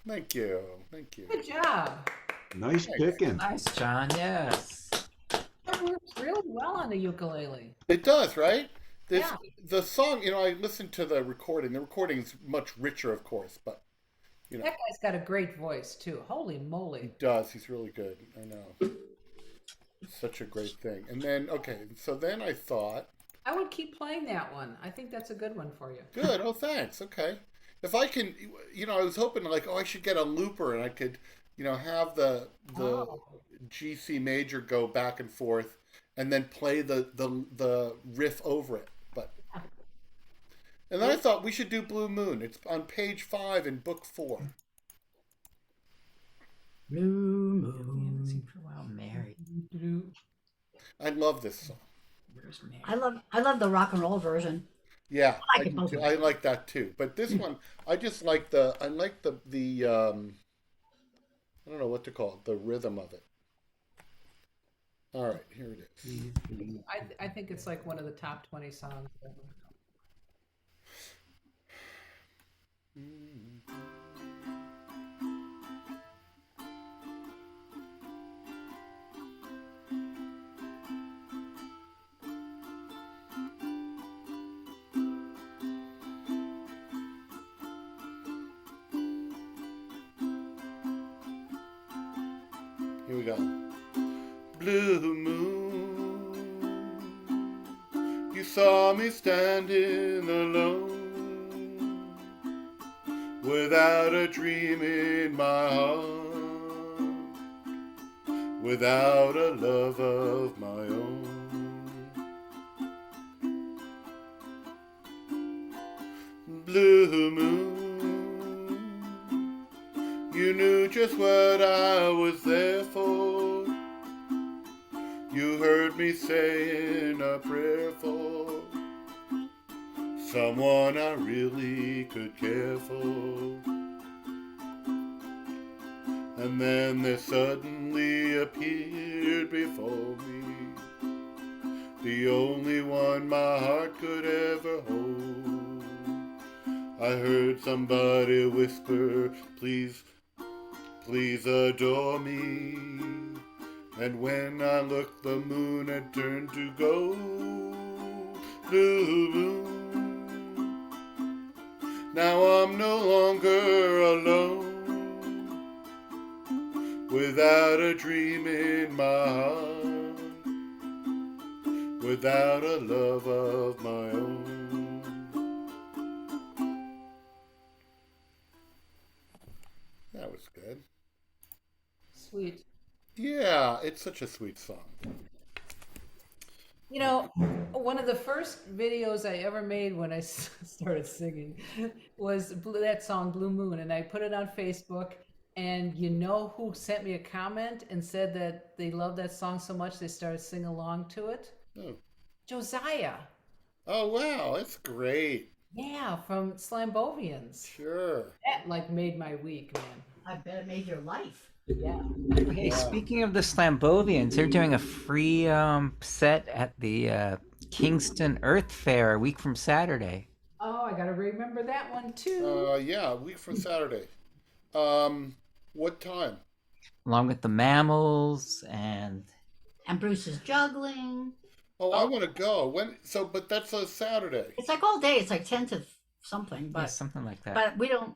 Thank you, thank you. Good job. Nice picking. Nice, John. Yes. That works really well on the ukulele. It does, right? Yeah. The song, I listened to the recording. The recording's much richer, of course, but That guy's got a great voice too. Holy moly. he does. He's really good. I know. Such a great thing. And then, okay, so then I thought, I would keep playing that one. I think that's a good one for you. good. Oh, thanks. Okay. If I can, I was hoping like, I should get a looper and I could, have the Oh. G C major go back and forth, and then play the riff over it. But and then I thought we should do Blue Moon. It's on page 5 in book 4. Blue We haven't moon. seen for a while. Mary. I love this song. Where's Mary? I love the rock and roll version. Yeah, I I like do both too. of I them. like that too. But this one, I just like the I don't know what to call it, the rhythm of it. All right, here it is. I think it's like one of the top 20 songs ever. Here we go. Blue moon, you saw me standing alone, without a dream in my heart, without a love of my own. Blue moon, you knew just what I was there for. You heard me saying a prayer for someone I really could care for. And then there suddenly appeared before me the only one my heart could ever hold. I heard somebody whisper, please, please adore me. And when I looked, the moon had turned to gold. Blue moon, now I'm no longer alone, without a dream in my heart, without a love of my own. That was good. Sweet. Yeah, it's such a sweet song. You know, one of the first videos I ever made when I started singing was that song Blue Moon, and I put it on Facebook. And you know who sent me a comment and said that they loved that song so much they started singing along to it? Oh, Josiah. oh wow, that's great. Yeah, from Slambovians. Sure. That like made my week, man. I bet it made your life. Yeah. Hey, speaking of the Slambovians, they're doing a free set at the Kingston Earth Fair a week from Saturday. Oh, I gotta remember that one too. Yeah, a week from Saturday. What time? Along with the Mammals and And Bruce is juggling. Oh, I want to go. When? So, but that's a Saturday. It's like all day. It's like 10 to something, yeah, but something like that. but we don't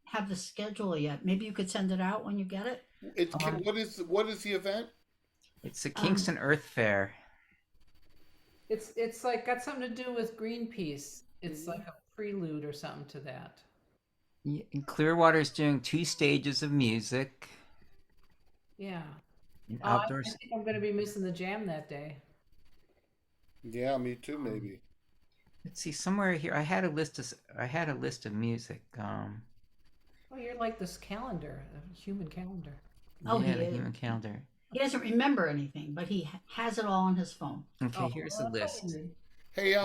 have the schedule yet. Maybe you could send it out when you get it. It's what is the event? It's the Kingston Earth Fair. It's like got something to do with Greenpeace. It's like a prelude or something to that. Yeah, and Clearwater's doing 2 stages of music. Yeah. And I outdoors. think I'm gonna be missing the jam that day. Yeah, me too. Maybe. Let's see, somewhere here I had a list of music. Oh, you're like this calendar, a human calendar. Oh, yeah, he the is. human calendar. He doesn't remember anything, but he has it all on his phone. Okay, Oh, here's well, the that's list. easy. Hey,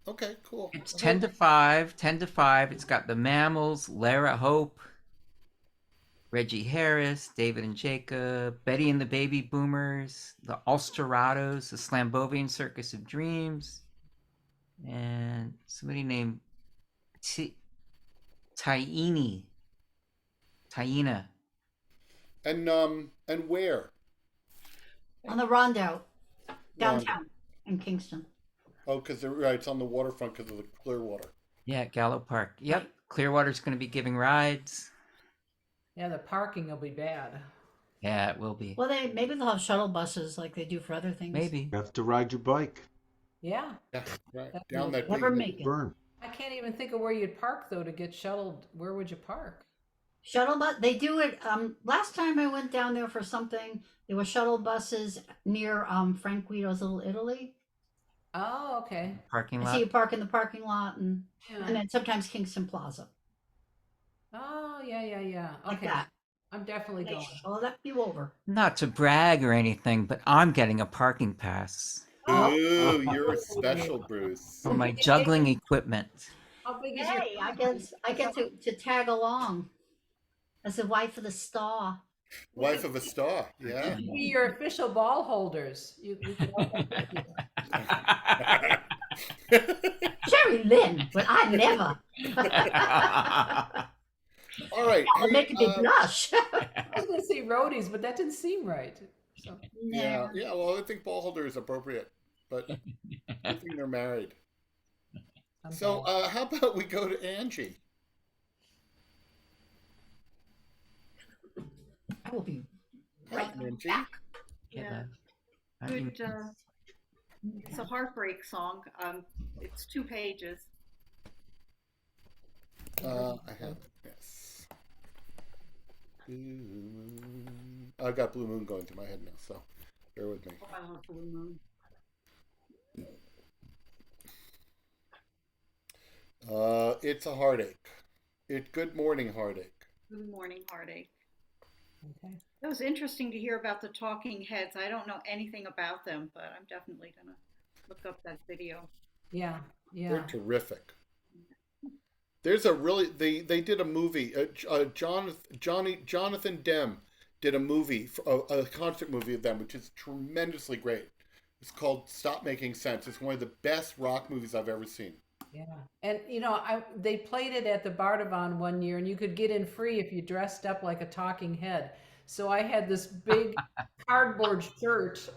okay, cool. It's 10 to 5, 10 to 5. It's got the Mammals, Lara Hope, Reggie Harris, David and Jacob, Betty and the Baby Boomers, the Ulsterados, the Slambovian Circus of Dreams, and somebody named Taina. And where? On the Rondo, downtown in Kingston. Oh, because right, it's on the waterfront because of the Clearwater. Yeah, Gallo Park. Yep, Clearwater's going to be giving rides. Yeah, the parking will be bad. Yeah, it will be. Well, maybe they'll have shuttle buses like they do for other things. Maybe. You have to ride your bike. Yeah. Yeah, right. That's Down that Never big make it. Burn. I can't even think of where you'd park though to get shuttled. Where would you park? Shuttle bus. They do it. Last time I went down there for something, there were shuttle buses near Frank Guido's Little Italy. Oh, okay. Parking I lot. see you park in the parking lot, and Yeah. then sometimes Kingston Plaza. Oh, yeah. Like Okay. that. I'm definitely They going. shuttle you over. Not to brag or anything, but I'm getting a parking pass Ooh, you're special, Bruce. for my juggling equipment. How big is your Hey, I get to tag along as the wife of the star. Wife of a star. Yeah. Be your official ball holders. You can all Jerelynn, but I never. All right. You're Hey, making me blush. I was going to say roadies, but that didn't seem right. So yeah. Well, I think ball holder is appropriate, but I think they're married. So, okay. how about we go to Angie? I will be Hi, right Angie. back. Yeah. How do you- Good. It's a heartbreak song. It's 2 pages. I have it. Yes. Blue Moon. I've got Blue Moon going through my head now, so bear with me. Oh, I love Blue Moon. It's a heartache. Good morning, heartache. Good morning, Heartache. Okay. It was interesting to hear about the Talking Heads. I don't know anything about them, but I'm definitely gonna look up that video. Yeah. They're Yeah. terrific. There's a really they did a movie. Jonathan Demme did a movie, a concert movie of them, which is tremendously great. It's called Stop Making Sense. It's one of the best rock movies I've ever seen. Yeah. And they played it at the Bardavon one year, and you could get in free if you dressed up like a talking head. So I had this big cardboard shirt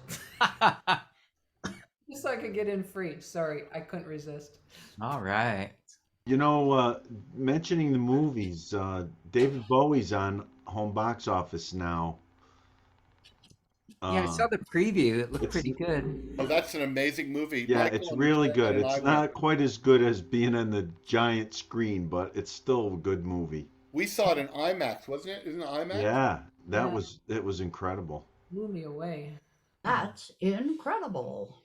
just so I could get in free. Sorry, I couldn't resist. All right. Mentioning the movies, David Bowie's on home box office now. Yeah, I saw the preview. It looked it's- pretty good. Oh, that's an amazing movie. Yeah, Michael it's and really Jerelynn good. and I It's went. not quite as good as being on the giant screen, but it's still a good movie. We saw it in IMAX, wasn't it? Isn't it IMAX? Yeah, Yeah. it was incredible. Blew me away. That's incredible.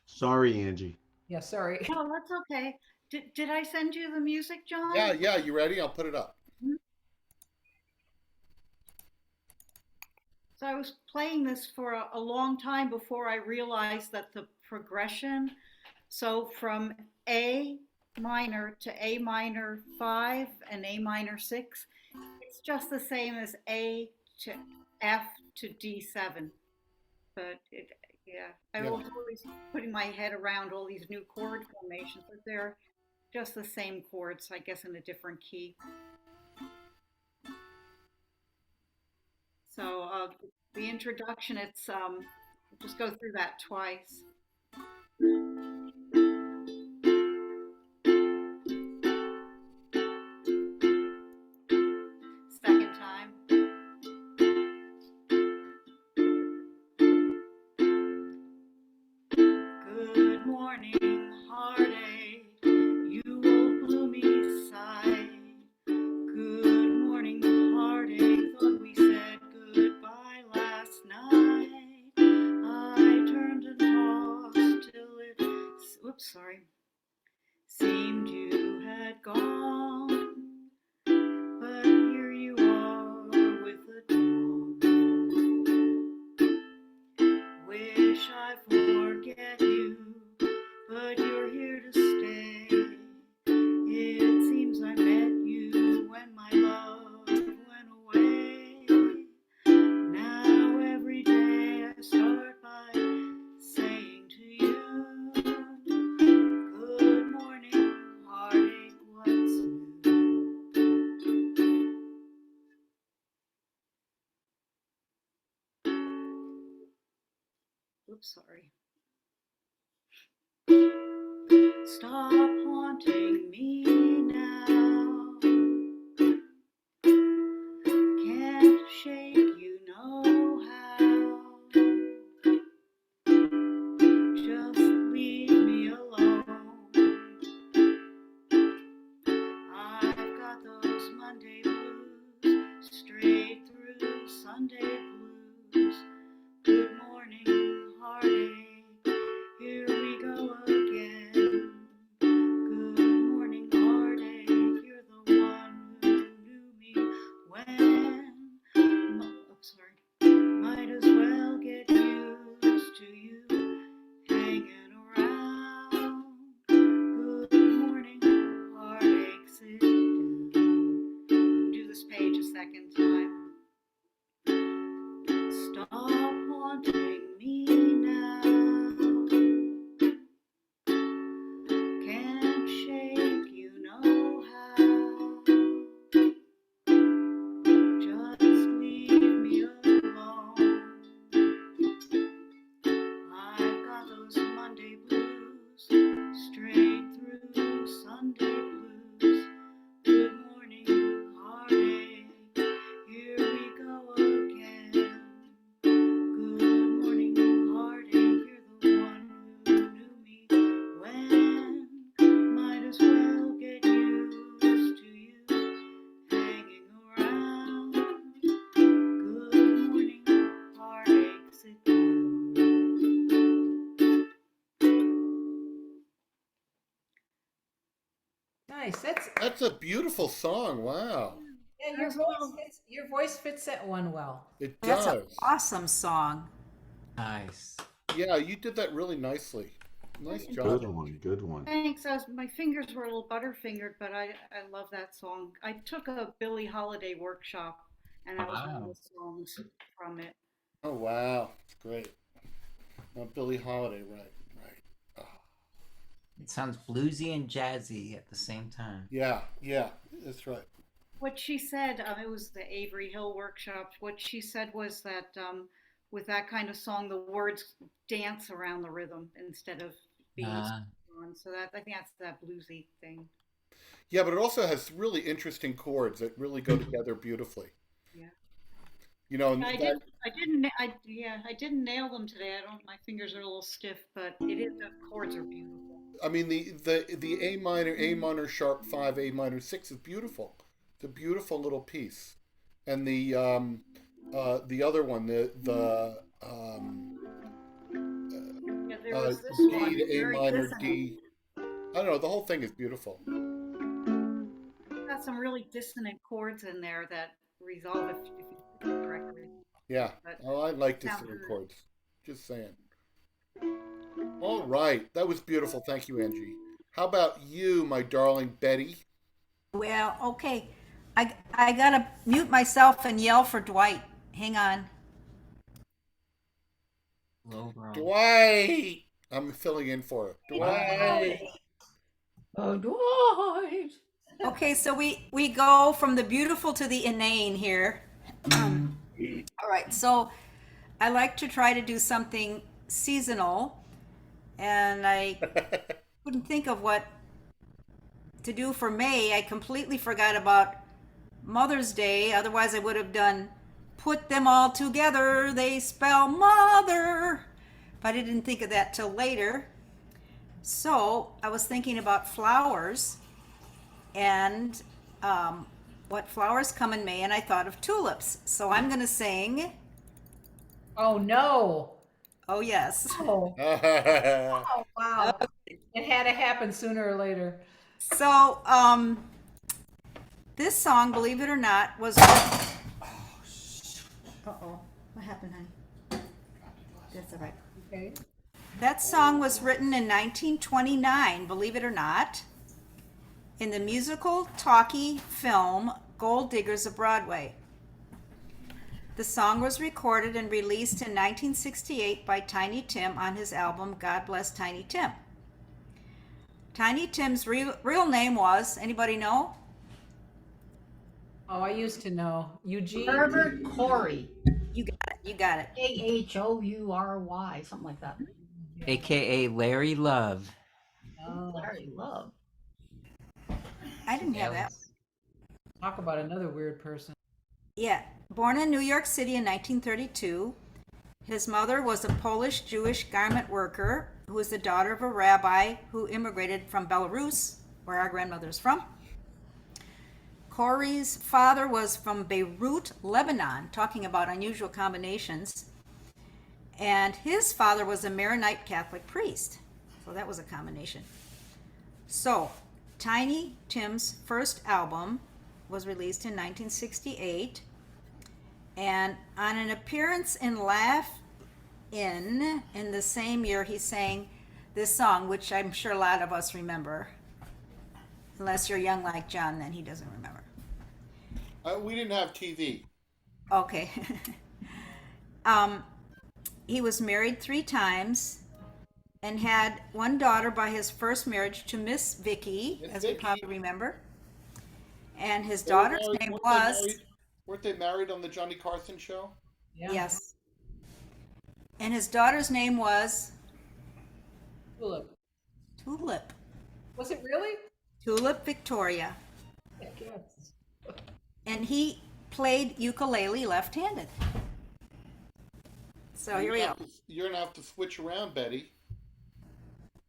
Sorry, Angie. Yeah, sorry. Oh, that's okay. Did I send you the music, John? Yeah. You ready? I'll put it up. So I was playing this for a long time before I realized that the progression, so from A minor to A minor 5 and A minor 6, it's just the same as A to F to D7. But I was always putting my head around all these new chord formations, but they're just the same chords, I guess, in a different key. So the introduction, it's just go through that twice. Second time. Good morning, heartache, you old gloomy sigh. Good morning, heartache, thought we said goodbye last night. I turned and tossed till it, seemed you had gone. But here you are with the dawn. Wish I forget you, but you're here to stay. It seems I met you when my love went away. Now every day I start by saying to you, good morning, heartache, what's new? Oops, sorry. Stop haunting me now. Can't shake you no how. Just leave me alone. I've got those Monday blues, straight through Sunday blues. Good morning, heartache, here we go again. Good morning, nice. That's a beautiful song. Wow. Yeah, There's a little- your voice fits that one well. It That's an does. awesome song. Nice. Yeah, you did that really nicely. Nice Good job. one. Good one. Thanks. My fingers were a little butterfingered, but I love that song. I took a Billie Holiday workshop, and that was one of Wow. the songs from it. Oh wow, it's great. Billie Holiday, right, right. It sounds bluesy and jazzy at the same time. Yeah, yeah, that's right. What she said, it was the Avery Hill workshop. What she said was that with that kind of song, the words dance around the rhythm instead of being Ah. on. So that I think that's that bluesy thing. Yeah, but it also has really interesting chords that really go together beautifully. Yeah. You know, and I that, didn't nail them today. I don't. My fingers are a little stiff, but the chords are beautiful. I mean, the A minor sharp 5, A minor 6 is beautiful. It's a beautiful little piece, and the other one, Yeah, there was this D one. to A very minor dissonant. D. I don't know. The whole thing is beautiful. Got some really dissonant chords in there that resolve if you do it correctly. Yeah. But Oh, I like sounds dissonant good. chords. Just saying. All right, that was beautiful. Thank you, Angie. How about you, my darling Betty? Well, okay. I gotta mute myself and yell for Dwight. Hang on. Low roll. Dwight. I'm filling in for her. Dwight. Oh, Dwight. Okay, so we go from the beautiful to the inane here. All right, so I like to try to do something seasonal, and I couldn't think of what to do for May. I completely forgot about Mother's Day. Otherwise, I would have done Put Them All Together. They spell mother. But I didn't think of that till later. So I was thinking about flowers and what flowers come in May, and I thought of tulips. So I'm going to sing, Oh no! oh yes. Oh, oh wow! It had to happen sooner or later. So this song, believe it or not, was. Uh-oh. What happened, honey? That's all right. Okay. That song was written in 1929, believe it or not, in the musical talkie film Gold Diggers of Broadway. The song was recorded and released in 1968 by Tiny Tim on his album God Bless Tiny Tim. Tiny Tim's real name was, anybody know? Oh, I used to know Eugene. Herbert Corey. You got it. Ahoury, something like that. AKA Larry Love. Oh, Larry Love. I didn't have that. talk about another weird person. Yeah, born in New York City in 1932. His mother was a Polish Jewish garment worker who was the daughter of a rabbi who immigrated from Belarus, where our grandmother's from. Corey's father was from Beirut, Lebanon, talking about unusual combinations. And his father was a Maronite Catholic priest. So that was a combination. So, Tiny Tim's first album was released in 1968. And on an appearance in Laugh In the same year, he sang this song, which I'm sure a lot of us remember. Unless you're young like John, then he doesn't remember. We didn't have TV. Okay. He was married 3 times and had one daughter by his first marriage to Miss Vicky, Miss as we Vicky. probably remember. And his They were daughter's married- name weren't they was, married- Weren't they married on the Johnny Carson show? Yeah. yes. And his daughter's name was Tulip. Tulip. Was it really? Tulip Victoria. Heck yes. And he played ukulele left-handed. So here we go. You're gonna have to switch around, Betty.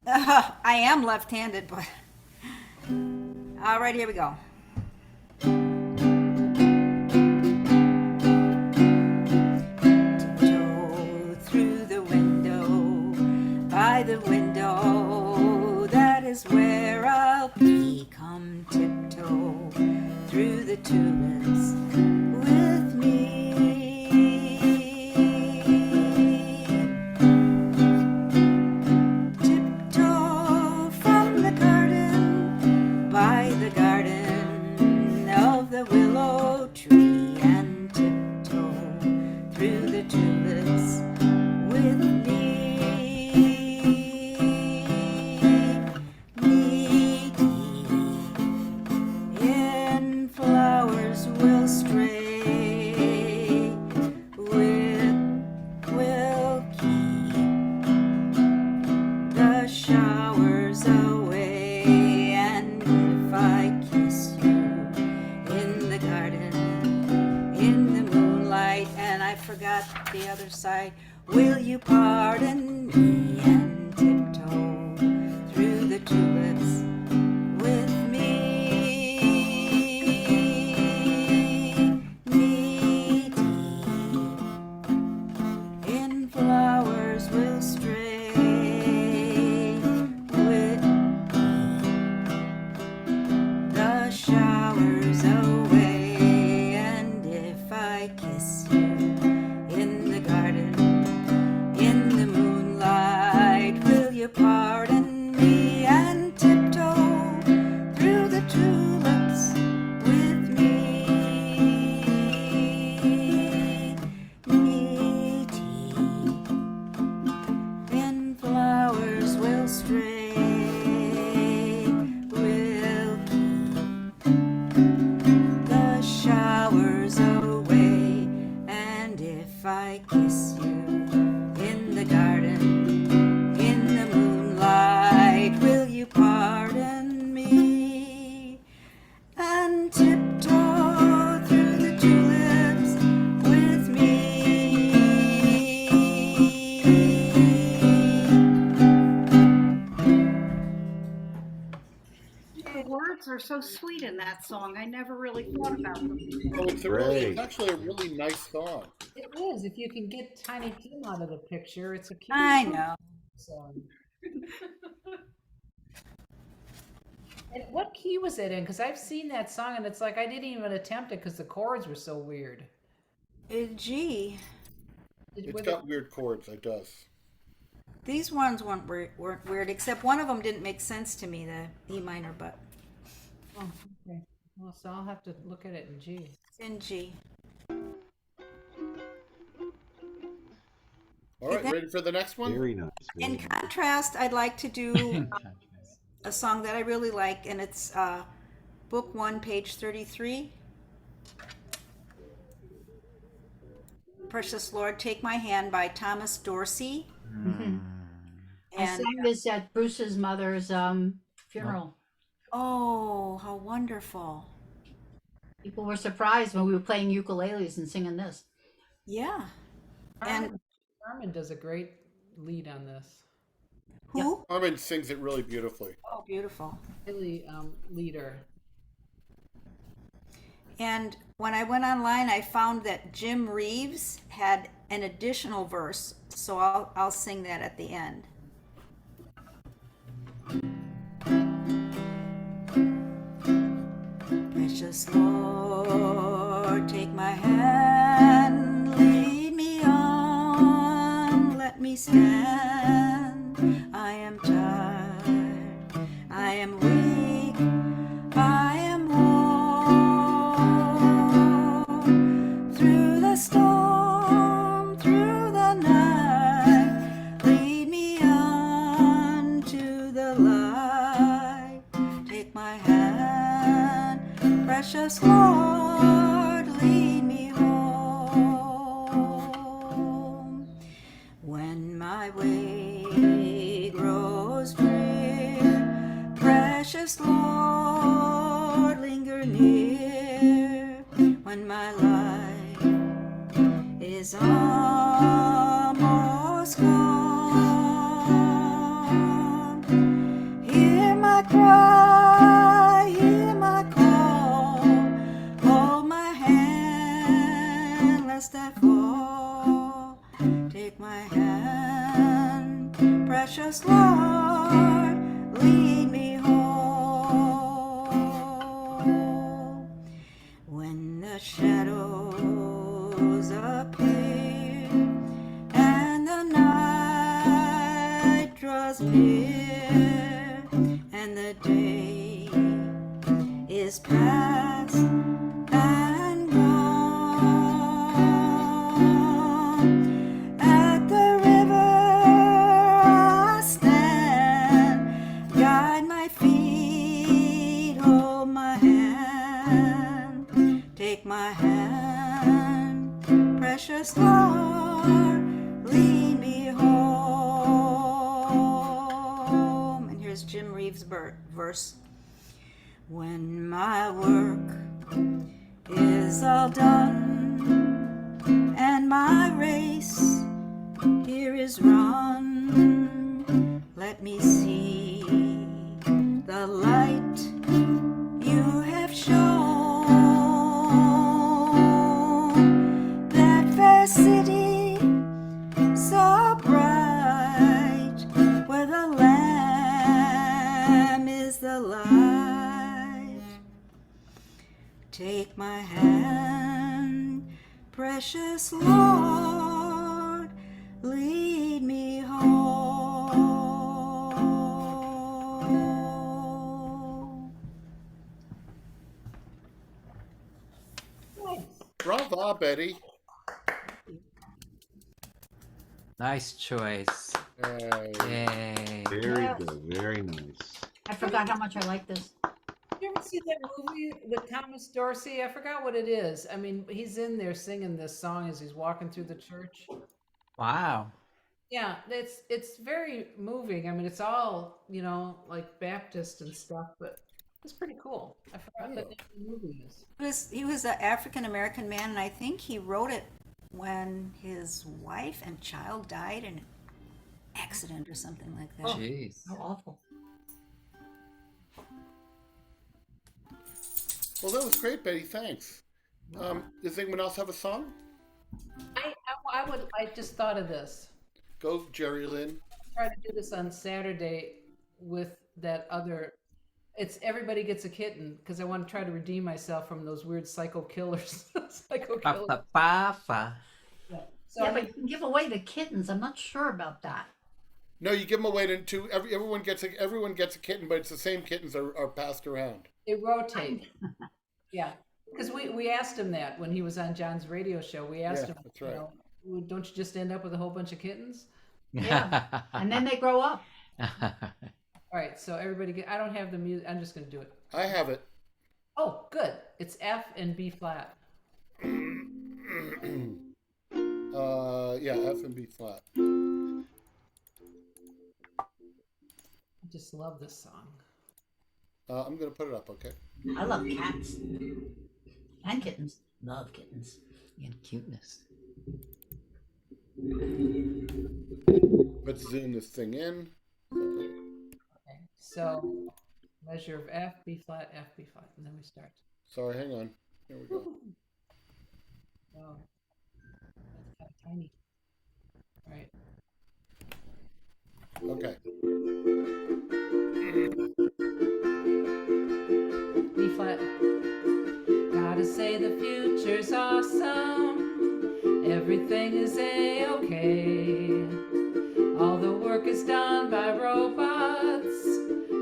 I am left-handed, but all right, here we go. Tiptoe through the window, by the window that is where I'll be. Come tiptoe through the tulips with me. Tiptoe from the garden, by the garden of the willow tree, and tiptoe through the tulips with me. In flowers will stray, will keep the showers away. And if I kiss you in the garden, in the moonlight, and I forgot the other side, will you pardon me and tiptoe through the tulips with me? Knee deep in flowers will stray, with the showers away. And if I kiss you in the garden, in the moonlight, will you pardon me and tiptoe through the tulips with me? Knee deep in flowers will stray, will keep the showers away. And if I kiss you in the garden, in the moonlight, will you pardon me and tiptoe through the tulips with me? The words are so sweet in that song. I never really thought about them. Oh, it's Great. actually a really nice song. It is. If you can get Tiny Tim out of the picture, it's a cute I know. song. And what key was it in? Because I've seen that song and it's like I didn't even attempt it because the chords were so weird. G. It's got weird chords, it does. These ones weren't weird, except one of them didn't make sense to me, the E minor, but Oh, okay. Well, so I'll have to look at it in G. it's in G. All right, ready for the next one? Very nice. In Very nice. contrast, I'd like to do a song that I really like, and it's Book 1, page 33. Precious Lord, Take My Hand by Thomas Dorsey. I And sang this at Bruce's mother's funeral. oh, how wonderful. People were surprised when we were playing ukuleles and singing this. Yeah. And Carmen does a great lead on this. who? Armin sings it really beautifully. Oh, beautiful. Really leader. And when I went online, I found that Jim Reeves had an additional verse, so I'll sing that at the end. Precious Lord, take my hand, lead me on, let me stand. I am tired, I am weak, I am worn. Through the storm, through the night, lead me on to the light. Take my hand, precious Lord, lead me home. When my way grows drear, precious Lord, linger near. When my life is almost gone, hear my cry, hear my call, hold my hand lest I fall. Take my hand, precious Lord, lead me the day is past and gone. At the river I stand, guide my feet, hold my hand, take my hand, precious Lord, lead me home. And here's Jim Reeves' verse. When my work is all done and my race here is run, let me see the light you have shown, that fair city so bright, where the Lamb is the light. Take my hand, precious Lord, lead me home. Bravo, Betty. Nice choice. Yay. Very Yes. good. Very nice. I forgot how much I like this. You ever see that movie with Thomas Dorsey? I forgot what it is. I mean, he's in there singing this song as he's walking through the church. Wow. Yeah, it's very moving. I mean, it's all, you know, like Baptist and stuff, but it's pretty cool. I forgot what the movie is. He was an African American man, and I think he wrote it when his wife and child died in an accident or something like that. Jeez. How awful. Well, that was great, Betty. Thanks. Does anyone else have a song? I just thought of this. Go, Jerelynn. Try to do this on Saturday with that other. It's Everybody Gets a Kitten, because I want to try to redeem myself from those weird psycho killers. Psycho killers. Fa. Yeah. So Yeah, but you can give away the kittens. I'm not sure about that. No, you give them away to everyone gets a kitten, but it's the same kittens are passed around. they rotate. Yeah, because we asked him that when he was on John's radio show. We asked him, that's right. you know, don't you just end up with a whole bunch of kittens? Yeah. And then they grow up. All right, so everybody I don't have the music. I'm just going to do it. I have it. Oh, good. It's F and B flat. Yeah, F and B flat. I just love this song. I'm gonna put it up, okay? I love cats and kittens. Love kittens. And cuteness. Let's zoom this thing in. Okay, so measure of F, B flat, and then we start. Sorry, hang on. Here we go. Wow, that's kind of tiny. All right. Okay. B flat. Gotta say the future's awesome. Everything is a-okay. All the work is done by robots.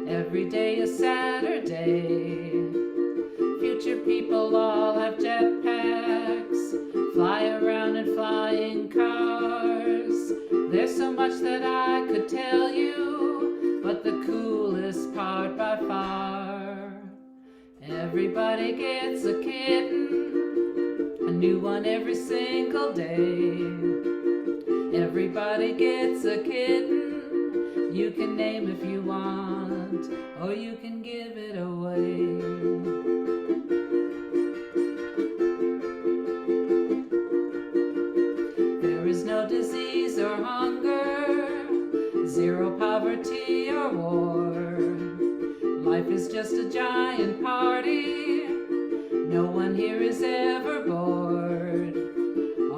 Every day is Saturday. Future people all have jetpacks. Fly around in flying cars. There's so much that I could tell you, but the coolest part by far. Everybody gets a kitten, a new one every single day. Everybody gets a kitten, you can name if you want, or you can give it away. There is no disease or hunger, zero poverty or war. Life is just a giant party, no one here is ever bored.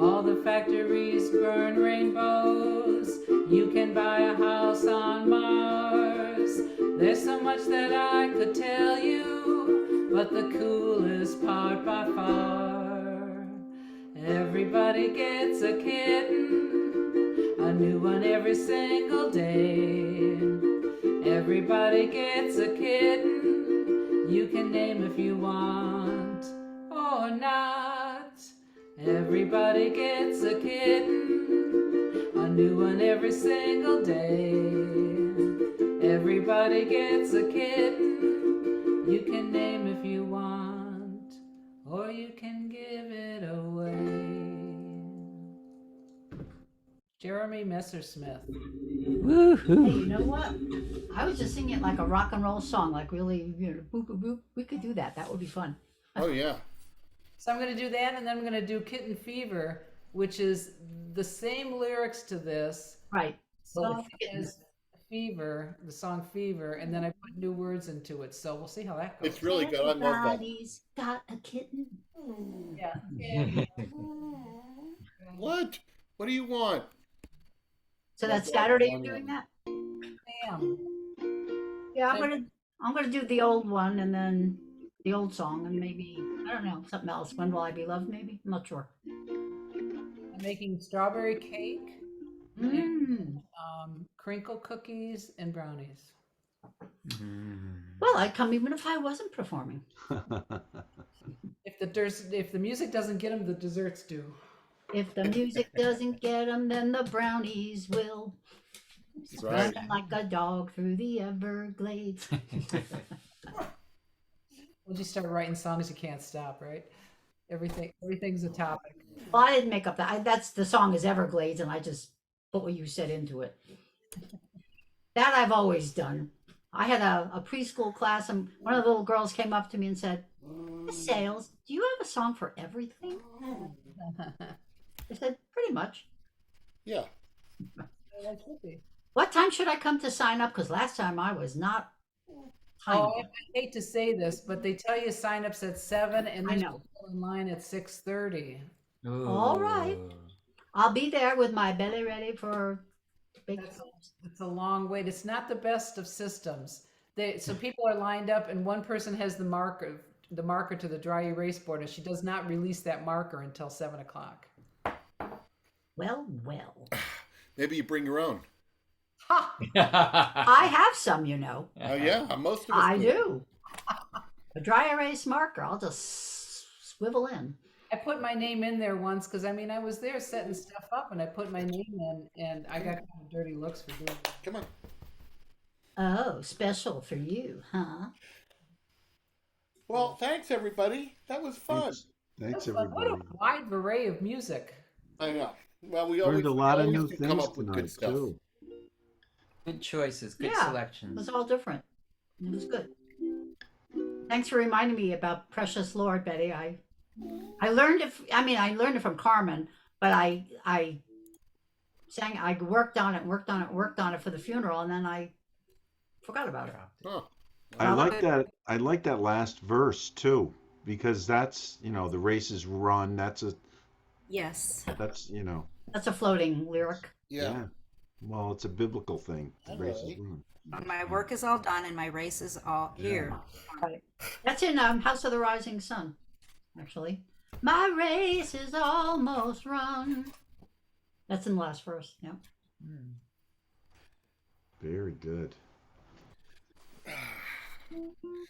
All the factories burn rainbows, you can buy a house on Mars. There's so much that I could tell you, but the coolest part by far. Everybody gets a kitten, a new one every single day. Everybody gets a kitten. You can name if you want or not. Everybody gets a kitten. A new one every single day. Everybody gets a kitten. You can name if you want, or you can give it away. Jeremy Messersmith. Woohoo! Hey, you know what? I was just singing it like a rock and roll song, like really, boop, boop, boop. We could do that. That would be fun. Oh yeah. So I'm going to do that, and then I'm going to do Kitten Fever, which is the same lyrics to this. Right. Song is Fever, the song Fever, and then I put new words into it. So we'll see how that goes. It's really good. I love that. Everybody's got a kitten. Yeah. What? What do you want? So that's Saturday you're doing that? Bam. Yeah, I'm gonna do the old one and then the old song and maybe I don't know, something else. When will I be loved? Maybe I'm not sure. I'm making strawberry cake, crinkle cookies, and brownies. Well, I'd come even if I wasn't performing. If the music doesn't get them, the desserts do. If the music doesn't get them, then the brownies will. That's right. Running like a dog through the Everglades. We'll just start writing songs you can't stop, right? Everything's a topic. Well, I didn't make up that. That's the song is Everglades, and I just put what you said into it. That I've always done. I had a preschool class, and one of the little girls came up to me and said, "Miss Sales, do you have a song for everything?" I said, "Pretty much." Yeah. What time should I come to sign up? Because last time I was not. Oh, I hate to say this, but they tell you sign-ups at 7, and I there's know. people in line at 6:30. All right. I'll be there with my belly ready for big. It's a long wait. It's not the best of systems. So people are lined up, and one person has the marker to the dry erase board, and she does not release that marker until 7 o'clock. Well. Maybe you bring your own. Ha! I have some, you know. Oh yeah, most of us I do. A dry erase marker. I'll just swivel in. I put my name in there once because I was there setting stuff up, and I put my name in, and I got kind of dirty looks for doing it. Come on. Oh, special for you, huh? Well, thanks everybody. That was fun. Thanks What everybody. a wide array of music. I know. Well, we always Learned a lot of always new do come things up with good tonight stuff. too. Good choices, good Yeah. It selections. was all different. It was good. Thanks for reminding me about Precious Lord, Betty. I learned it. I learned it from Carmen, but I worked on it for the funeral, and then I forgot about it. Huh. I like that. I like that last verse too, because that's the race is run. That's Yes. that's That's a floating lyric. Yeah. Well, it's a biblical thing. The race is Alright. run. My work is all done and my race is all here. Right. That's in House of the Rising Sun, actually. My race is almost run. That's in the last verse. Yeah. Very good.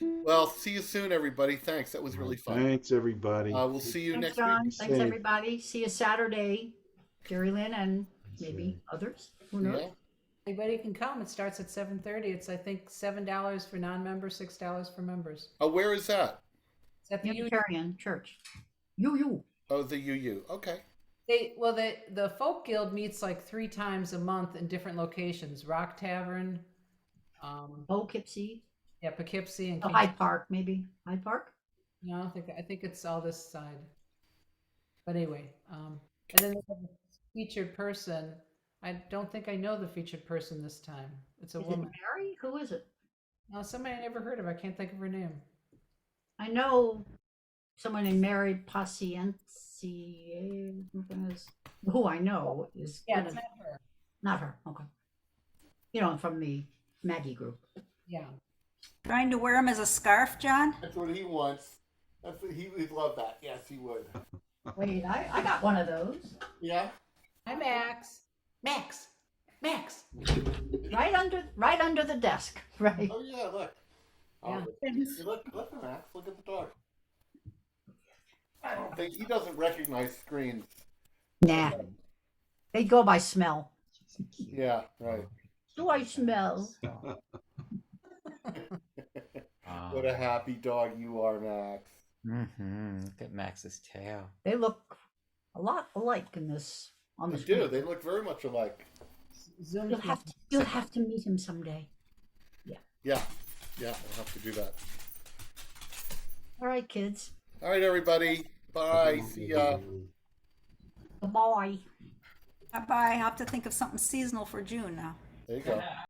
Well, see you soon, everybody. Thanks. That was really fun. Thanks everybody. We'll see you Thanks, next John. week. Thanks, Safe. everybody. See you Saturday, Jerelynn, and maybe others. Who knows? Yeah. Anybody can come. It starts at 7:30. It's I think $7 for non-members, $6 for members. Oh, where is that? It's at the Unitarian Church. You. Oh, the UU. Okay. The folk guild meets like 3 times a month in different locations. Rock Tavern, Poughkeepsie. Poughkeepsie, and Oh, Hyde Park, maybe. Hyde Park? No, I think it's all this side. But anyway, and then they have a featured person. I don't think I know the featured person this time. It's a Is it woman. Mary? Who is it? No, somebody I never heard of. I can't think of her name. I know someone named Mary Pacienci. Who I know is Yeah, it's not her. not her. Okay. From the Maggie group. Yeah. Trying to wear them as a scarf, John? That's what he wants. That's what he would love that. Yes, he would. Wait, I got one of those. Yeah. Hi, Max. Max. Max. Right under the desk. Right. Oh yeah, look. Yeah. Look, Max. Look at the dog. I don't think he doesn't recognize screens. Nah. They go by smell. Yeah, right. Do I smell? What a happy dog you are, Max. Look at Max's tail. They look a lot alike in this on the They screen. do. They look very much alike. Zoom. You'll have to meet him someday. Yeah, I'll have to do that. All right, kids. All right, everybody. Bye. See ya. Bye. Bye-bye. I have to think of something seasonal for June now. There you go.